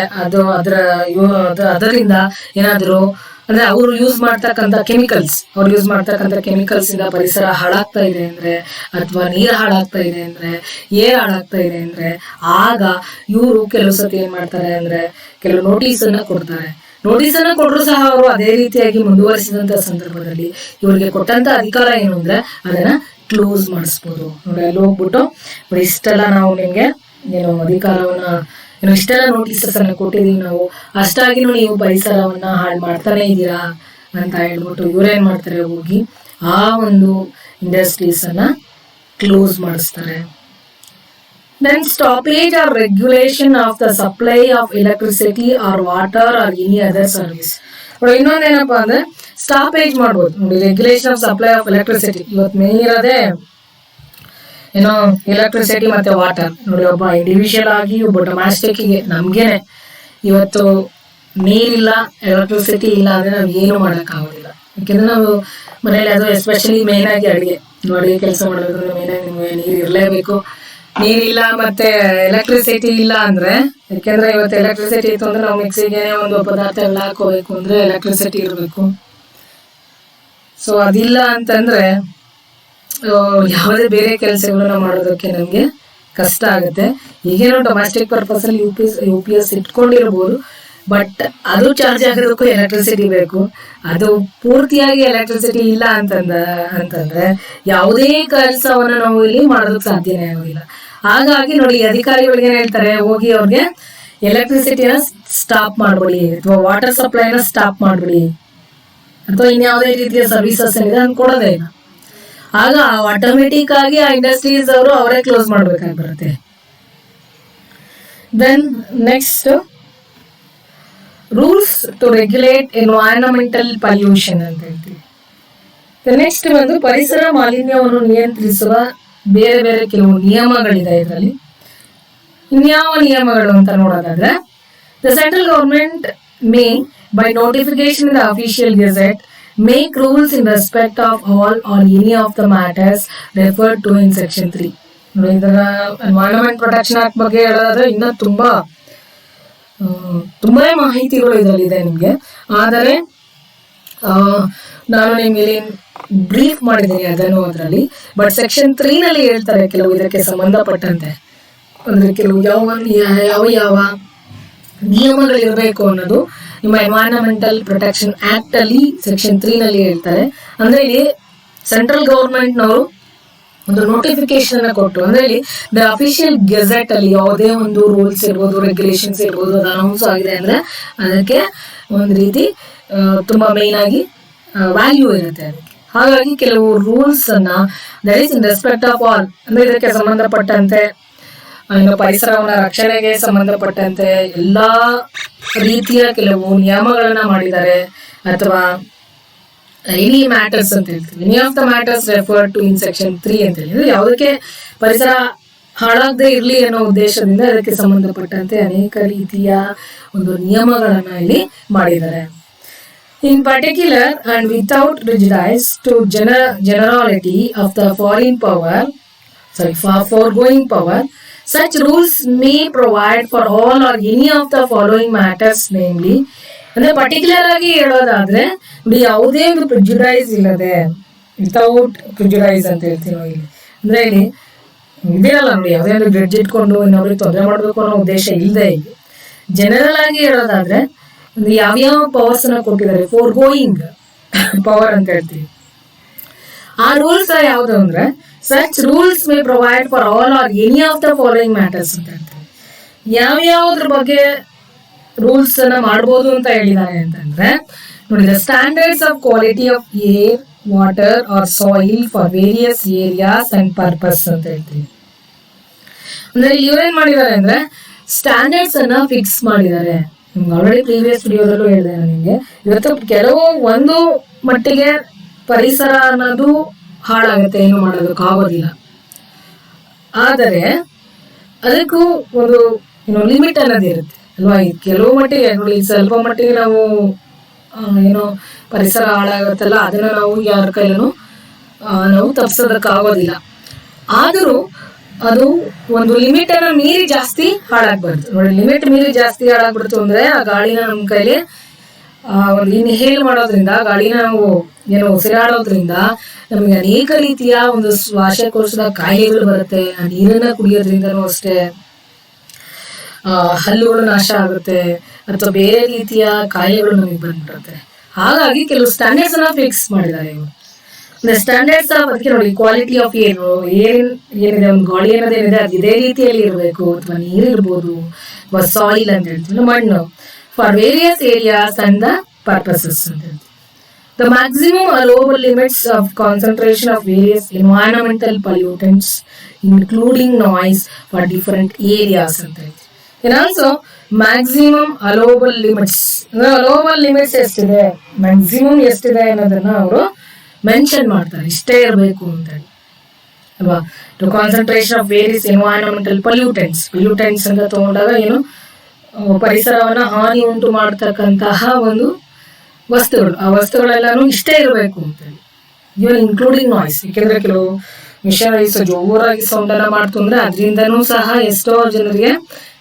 ಅದರಿಂದ ಏನಾದ್ರು ಅಂದ್ರೆ ಅವ್ರು ಯೂಸ್ ಮಾಡ್ತಕ್ಕಂಥ ಕೆಮಿಕಲ್ಸ್ ಇಂದ ಪರಿಸರ ಹಾಳಾಗ್ತಾ ಇದೆ ಅಂದ್ರೆ, ಅಥವಾ ನೀರು ಹಾಳಾಗ್ತಾ ಇದೆ ಅಂದ್ರೆ, ಏರ್ ಹಾಳಾಗ್ತಾ ಇದೆ ಅಂದ್ರೆ, ಆಗ ಇವರು ಕೆಲವು ಸತಿ ಏನ್ ಮಾಡ್ತಾರೆ ಅಂದ್ರೆ ಕೆಲವು ನೋಟಿಸ್ ಅನ್ನ ಕೊಡ್ತಾರೆ. ನೋಟಿಸ್ ಅನ್ನ ಕೊಟ್ಟರು ಸಹ ಅವರು ಅದೇ ರೀತಿಯಾಗಿ ಮುಂದುವರಿಸಿದಂತ ಸಂದರ್ಭದಲ್ಲಿ ಇವರಿಗೆ ಕೊಟ್ಟಂತ ಅಧಿಕಾರ ಏನು ಅಂದ್ರೆ ಅದನ್ನ ಕ್ಲೋಸ್ ಮಾಡಿಸ್ಬೋದು. ನೋಡಿ ಅಲ್ಲಿ ಹೋಗ್ಬಿಟ್ಟು ನೋಡಿ ಇಷ್ಟೆಲ್ಲ ನಾವು ನಿಮಗೆ ಏನು ಅಧಿಕಾರವನ್ನ ಇಷ್ಟೆಲ್ಲ ನೋಟಿಸಸ್ ಅನ್ನ ಕೊಟ್ಟಿದೀವಿ ನಾವು, ಅಷ್ಟಾಗಿನೂ ನೀವು ಪರಿಸರವನ್ನ ಹಾಳು ಮಾಡ್ತಾನೆ ಇದ್ದೀರಾ ಅಂತ ಹೇಳ್ಬಿಟ್ಟು ಇವ್ರೇನ್ ಮಾಡ್ತಾರೆ, ಹೋಗಿ ಆ ಒಂದು ಇಂಡಸ್ಟ್ರೀಸ್ ಅನ್ನ ಕ್ಲೋಸ್ ಮಾಡಿಸ್ತಾರೆ. Then stoppage or regulation of the supply of electricity or water or any other service. ಇನ್ನೊಂದೇನಪ್ಪಾ ಅಂದ್ರೆ ಸ್ಟಾಪೇಜ್ ಮಾಡ್ಬೋದು. ನೋಡಿ regulation of supply of electricity, ಇವತ್ತು ಮೇನ್ ಇರೋದೇ ಏನೋ ಎಲೆಕ್ಟ್ರಿಸಿಟಿ ಮತ್ತೆ ವಾಟರ್. ನೋಡಿ ಒಬ್ಬ ಇಂಡಿವಿಜುವಲ್ ಆಗಿ ಒಬ್ಬ ಡೊಮ್ಯಾಸ್ಟಿಕ್ಗೆ ನಮ್ಗೇನೆ ಇವತ್ತು ನೀರಿಲ್ಲ, ಎಲೆಕ್ಟ್ರಿಸಿಟಿ ಇಲ್ಲ ಅಂದ್ರೆ ನಾವು ಏನು ಮಾಡೋಕ್ಕಾಗೋದಿಲ್ಲ. ಯಾಕೆಂದ್ರೆ ನಾವು ಮನೇಲಿ ಅದು ಎಸ್ಪೆಷಲಿ ಮೇನ್ ಆಗಿ ಅಡುಗೆ ಕೆಲಸ ಮಾಡಬೇಕಂದ್ರೆ ಮೇನ್ ಆಗಿ ನಿಮ್ಗೆ ನೀರು ಇರಲೇಬೇಕು. ನೀರಿಲ್ಲ ಮತ್ತೆ ಎಲೆಕ್ಟ್ರಿಸಿಟಿ ಇಲ್ಲ ಅಂದ್ರೆ, ಯಾಕೆಂದ್ರೆ ಇವತ್ತು ಎಲೆಕ್ಟ್ರಿಸಿಟಿ ಇತ್ತು ಅಂದ್ರೆ ನಾವು ಮಿಕ್ಸಿಗೆ ಒಂದು ಪದಾರ್ಥಗಳು ಹಾಕೋಬೇಕು ಅಂದ್ರೆ ಎಲೆಕ್ಟ್ರಿಸಿಟಿ ಇರಬೇಕು. ಸೊ ಅದಿಲ್ಲ ಅಂತಂದ್ರೆ ಯಾವುದೇ ಬೇರೆ ಕೆಲಸಗಳನ್ನ ಮಾಡೋದಕ್ಕೆ ನಮ್ಗೆ ಕಷ್ಟ ಆಗುತ್ತೆ. ಈಗೇನೋ ಡೊಮ್ಯಾಸ್ಟಿಕ್ ಪರ್ಪಸ್ ಅಲ್ಲಿ ಯು ಪಿ ಎಸ್ ಇಟ್ಕೊಂಡಿರ್ಬೋದು, ಬಟ್ ಅದು ಚಾರ್ಜ್ ಆಗೋದಕ್ಕೂ ಎಲೆಕ್ಟ್ರಿಸಿಟಿ ಬೇಕು. ಅದು ಪೂರ್ತಿಯಾಗಿ ಎಲೆಕ್ಟ್ರಿಸಿಟಿ ಇಲ್ಲ ಅಂತಂದ್ರೆ ಯಾವುದೇ ಕೆಲಸವನ್ನ ನಾವು ಇಲ್ಲಿ ಮಾಡೋದಕ್ಕೆ ಸಾಧ್ಯನೇ ಆಗೋದಿಲ್ಲ. ಹಾಗಾಗಿ ನೋಡಿ ಅಧಿಕಾರಿಗಳಿಗೆ ಏನ್ ಹೇಳ್ತಾರೆ, ಹೋಗಿ ಅವ್ರಿಗೆ ಎಲೆಕ್ಟ್ರಿಸಿಟಿನ ಸ್ಟಾಪ್ ಮಾಡ್ಬಿಡಿ ಅಥವಾ ವಾಟರ್ ಸಪ್ಲೈನ ಸ್ಟಾಪ್ ಮಾಡ್ಬಿಡಿ ಅಥವಾ ಇನ್ಯಾವುದೇ ರೀತಿಯ ಸರ್ವಿಸಸ್ ಏನಿದೆ ಅದನ್ನ ಕೊಡೋದೇ ಇಲ್ಲ. ಆಗ ಆಟೋಮೆಟಿಕ್ ಆಗಿ ಆ ಇಂಡಸ್ಟ್ರೀಸ್ ಅವರು ಅವರೇ ಕ್ಲೋಸ್ ಮಾಡ್ಬೇಕಾಗಿ ಬರುತ್ತೆ. Then next rules to regulate environmental pollution ಅಂತ ಹೇಳ್ತೀವಿ. ನೆಕ್ಸ್ಟ್ ಬಂದು ಪರಿಸರ ಮಾಲಿನ್ಯವನ್ನು ನಿಯಂತ್ರಿಸುವ ಬೇರೆ ಬೇರೆ ಕೆಲವು ನಿಯಮಗಳಿದೆ. ಇದರಲ್ಲಿ ಇನ್ಯಾವ ನಿಯಮಗಳು ಅಂತ ನೋಡೋದಾದ್ರೆ, the central government may by notification in the official gazette make rules in respect of all or any of the matters referred to in section 3. ಇದರ ಎನ್ವೈರನ್ಮೆಂಟ್ ಪ್ರೊಟೆಕ್ಷನ್ ಆಕ್ಟ್ ಬಗ್ಗೆ ಹೇಳೋದಾದ್ರೆ ಇನ್ನೂ ತುಂಬಾ ಮಾಹಿತಿಗಳು ಇದರಲ್ಲಿದೆ ನಿಮ್ಗೆ. ಆದರೆ ನಾನು ನಿಮ್ಗೆ ಬ್ರೀಫ್ ಮಾಡಿದ್ದೀನಿ ಅದನ್ನು ಅದರಲ್ಲಿ. ಬಟ್ ಸೆಕ್ಷನ್ 3 ನಲ್ಲಿ ಹೇಳ್ತಾರೆ ಕೆಲವು ಇದಕ್ಕೆ ಸಂಬಂಧಪಟ್ಟಂತೆ, ಅಂದ್ರೆ ಕೆಲವು ಯಾವ ನಿಯಮಗಳಿರಬೇಕು ಅನ್ನೋದು ನಿಮ್ಮ ಎನ್ವೈರನ್ಮೆಂಟಲ್ ಪ್ರೊಟೆಕ್ಷನ್ ಆಕ್ಟ್ ಅಲ್ಲಿ ಸೆಕ್ಷನ್ 3 ನಲ್ಲಿ ಹೇಳ್ತಾರೆ. ಅಂದ್ರೆ ಇಲ್ಲಿ ಸೆಂಟ್ರಲ್ ಗವರ್ಮೆಂಟ್ ನವರು ಒಂದು ನೋಟಿಫಿಕೇಶನ್ ಅನ್ನ ಕೊಟ್ಟು, ಅಂದ್ರೆ ಇಲ್ಲಿ ದ ಅಫಿಷಿಯಲ್ ಗೆಜೆಟ್ ಅಲ್ಲಿ ಯಾವುದೇ ಒಂದು ರೂಲ್ಸ್ ಇರ್ಬೋದು, ರೆಗ್ಯುಲೇಷನ್ಸ್ ಇರ್ಬೋದು, ಅದು ಅನೌನ್ಸ್ ಆಗಿದೆ ಅಂದ್ರೆ ಅದಕ್ಕೆ ಒಂದು ರೀತಿ ತುಂಬಾ ಮೇನ್ ಆಗಿ ವ್ಯಾಲ್ಯೂ ಇರುತ್ತೆ ಅದಕ್ಕೆ. ಹಾಗಾಗಿ ಕೆಲವು ರೂಲ್ಸ್ ಅನ್ನ that is in respect of all, ಅಂದ್ರೆ ಇದಕ್ಕೆ ಸಂಬಂಧಪಟ್ಟಂತೆ ಪರಿಸರವನ್ನ ರಕ್ಷಣೆಗೆ ಸಂಬಂಧಪಟ್ಟಂತೆ ಎಲ್ಲಾ ರೀತಿಯ ಕೆಲವು ನಿಯಮಗಳನ್ನ ಮಾಡಿದ್ದಾರೆ. ಅಥವಾ ಎನಿ ಮ್ಯಾಟರ್ಸ್ ಅಂತ ಹೇಳ್ತೀವಿ, any of the matters refer to in section 3 ಅಂತ ಹೇಳಿ, ಯಾವುದಕ್ಕೆ ಪರಿಸರ ಹಾಳಾಗದೆ ಇರ್ಲಿ ಅನ್ನೋ ಉದ್ದೇಶದಿಂದ ಅದಕ್ಕೆ ಸಂಬಂಧಪಟ್ಟಂತೆ ಅನೇಕ ರೀತಿಯ ಒಂದು ನಿಯಮಗಳನ್ನ ಇಲ್ಲಿ ಮಾಡಿದ್ದಾರೆ. In particular and without prejudice to generality of the foregoing power, such rules may provide for all or any of the following matters, namely, ಅಂದ್ರೆ ಪರ್ಟಿಕ್ಯುಲರ್ ಆಗಿ ಹೇಳೋದಾದ್ರೆ ಯಾವುದೇ ಒಂದು ಪ್ರಿಜುಡೈಸ್ ಇಲ್ಲದೆ, ವಿತೌಟ್ ಪ್ರಿಜುಡೈಸ್ ಅಂತ ಹೇಳ್ತೀವಿ ನಾವು ಇಲ್ಲಿ. ಅಂದ್ರೆ ಇಲ್ಲಿ ಇದಿರಲ್ಲ ನೋಡಿ, ಯಾವುದೇ ಒಂದು ಗ್ರಿಡ್ಜ್ ಇಟ್ಕೊಂಡು ಇನ್ನೊಬ್ರಿಗೆ ತೊಂದರೆ ಮಾಡಬೇಕು ಅನ್ನೋ ಉದ್ದೇಶ ಇಲ್ಲದೆ ಇಲ್ಲಿ ಜನರಲ್ ಆಗಿ ಹೇಳೋದಾದ್ರೆ ಯಾವ್ಯಾವ ಪವರ್ಸ್ ಅನ್ನ ಕೊಟ್ಟಿದ್ದಾರೆ, ಫೋರ್ ಗೋಯಿಂಗ್ ಪವರ್ ಅಂತ ಹೇಳ್ತೀವಿ. ಆ ರೂಲ್ಸ್ ಯಾವ್ದು ಅಂದ್ರೆ such rules May provide for all or any of the following matters ಅಂತ ಹೇಳ್ತೀವಿ. ಯಾವ್ಯಾವ್ದ್ರ ಬಗ್ಗೆ ರೂಲ್ಸ್ ಅನ್ನ ಮಾಡ್ಬೋದು ಅಂತ ಹೇಳಿದ್ದಾರೆ ಅಂತಂದ್ರೆ ನೋಡಿ, the standards of quality of air, water or soil for various areas and purpose ಅಂತ ಹೇಳ್ತೀವಿ. ಅಂದ್ರೆ ಇವ್ರೇನ್ ಮಾಡಿದ್ದಾರೆ ಅಂದ್ರೆ ಸ್ಟ್ಯಾಂಡರ್ಡ್ಸ್ ಅನ್ನ ಫಿಕ್ಸ್ ಮಾಡಿದ್ದಾರೆ. ನಿಮ್ಗೆ ಆಲ್ರೆಡಿ ಪ್ರೀವಿಯಸ್ ವಿಡಿಯೋದಲ್ಲೂ ಹೇಳಿದೆ ನಾನು ನಿಮ್ಗೆ. ಇವತ್ತು ಕೆಲವು ಒಂದು ಮಟ್ಟಿಗೆ ಪರಿಸರ ಅನ್ನೋದು ಹಾಳಾಗುತ್ತೆ, ಏನು ಮಾಡೋದಕ್ಕಾಗೋದಿಲ್ಲ. ಆದರೆ ಅದಕ್ಕೂ ಒಂದು ಲಿಮಿಟ್ ಅನ್ನೋದು ಇರುತ್ತೆ ಅಲ್ವಾ. ಕೆಲವು ಮಟ್ಟಿಗೆ ನೋಡಿ, ಸ್ವಲ್ಪ ಮಟ್ಟಿಗೆ ನಾವು ಪರಿಸರ ಹಾಳಾಗುತ್ತಲ್ಲ, ಅದನ್ನ ನಾವು ಯಾರ ಕೈಲೂ ನಾವು ತಪ್ಪಿಸೋದಕ್ಕಾಗೋದಿಲ್ಲ. ಆದರೂ ಅದು ಒಂದು ಲಿಮಿಟ್ ಅನ್ನ ಮೀರಿ ಜಾಸ್ತಿ ಹಾಳಾಗ್ಬಾರ್ದು. ನೋಡಿ, ಲಿಮಿಟ್ ಮೀರಿ ಜಾಸ್ತಿ ಹಾಳಾಗ್ಬಿಡ್ತು ಅಂದ್ರೆ ಆ ಗಾಳಿನ ನಮ್ಮ ಕೈಲಿ ಒಂದು ಇನ್ಹೇಲ್ ಮಾಡೋದ್ರಿಂದ, ಗಾಳಿನ ನಾವು ಉಸಿರಾಡೋದ್ರಿಂದ ನಮಗೆ ಅನೇಕ ರೀತಿಯ ಒಂದು ಶ್ವಾಸಕೋಶದ ಕಾಯಿಲೆಗಳು ಬರುತ್ತೆ. ನೀರನ್ನ ಕುಡಿಯೋದ್ರಿಂದನೂ ಅಷ್ಟೇ ಹಲ್ಲುಗಳು ನಾಶ ಆಗುತ್ತೆ ಅಥವಾ ಬೇರೆ ರೀತಿಯ ಕಾಯಿಲೆಗಳು ನಮಗೆ ಬಂದ್ಬಿಡುತ್ತೆ. ಹಾಗಾಗಿ ಕೆಲವು ಸ್ಟ್ಯಾಂಡರ್ಡ್ಸ್ ಅನ್ನ ಫಿಕ್ಸ್ ಮಾಡಿದ್ದಾರೆ ಇವರು. ಸ್ಟ್ಯಾಂಡರ್ಡ್ಸ್ ಆಫ್ ಅದಕ್ಕೆ ನೋಡಿ ಕ್ವಾಲಿಟಿ ಆಫ್ ಏರ್ ಏನಿದೆ ಒಂದು ಗಾಳಿ ಅನ್ನೋದೇನಿದೆ ಅದು ಇದೇ ರೀತಿಯಲ್ಲಿ ಇರಬೇಕು, ಅಥವಾ ನೀರಿರ್ಬೋದು ಅಥವಾ ಸಾಯಿಲ್ ಅಂತ ಹೇಳ್ತೀವಿ, ಮಣ್ಣು, for various areas and the purposes ಅಂತ ಹೇಳ್ತೀವಿ. The maximum allowable limits of concentration of various environmental pollutants, including noise, for different areas ಅಂತ ಹೇಳ್ತೀವಿ. And also maximum allowable limits, allowable limits ಎಷ್ಟಿದೆ, ಮ್ಯಾಕ್ಸಿಮಮ್ ಎಷ್ಟಿದೆ ಅನ್ನೋದನ್ನ ಅವರು ಮೆನ್ಷನ್ ಮಾಡ್ತಾರೆ, ಇಷ್ಟೇ ಇರಬೇಕು ಅಂತ ಹೇಳಿ ಅಲ್ವಾ. To concentration of various environmental pollutants ಅಂತ ತಗೊಂಡಾಗ ಏನು ಪರಿಸರವನ್ನ ಹಾನಿ ಉಂಟು ಮಾಡ್ತಕ್ಕಂತಹ ಒಂದು ವಸ್ತುಗಳು, ಆ ವಸ್ತುಗಳೆಲ್ಲಾನು ಇಷ್ಟೇ ಇರಬೇಕು ಅಂತೇಳಿ. ಇವನ್ ಇನ್ಕ್ಲೂಡಿಂಗ್ ನಾಯ್ಸ್, ಯಾಕೆಂದ್ರೆ ಕೆಲವು ಮಿಷನರೀಸ್ ಜೋರಾಗಿ ಸೌಂಡ್ ಅನ್ನ ಮಾಡ್ತು ಅಂದ್ರೆ ಅದರಿಂದನೂ ಸಹ ಎಷ್ಟೋ ಜನರಿಗೆ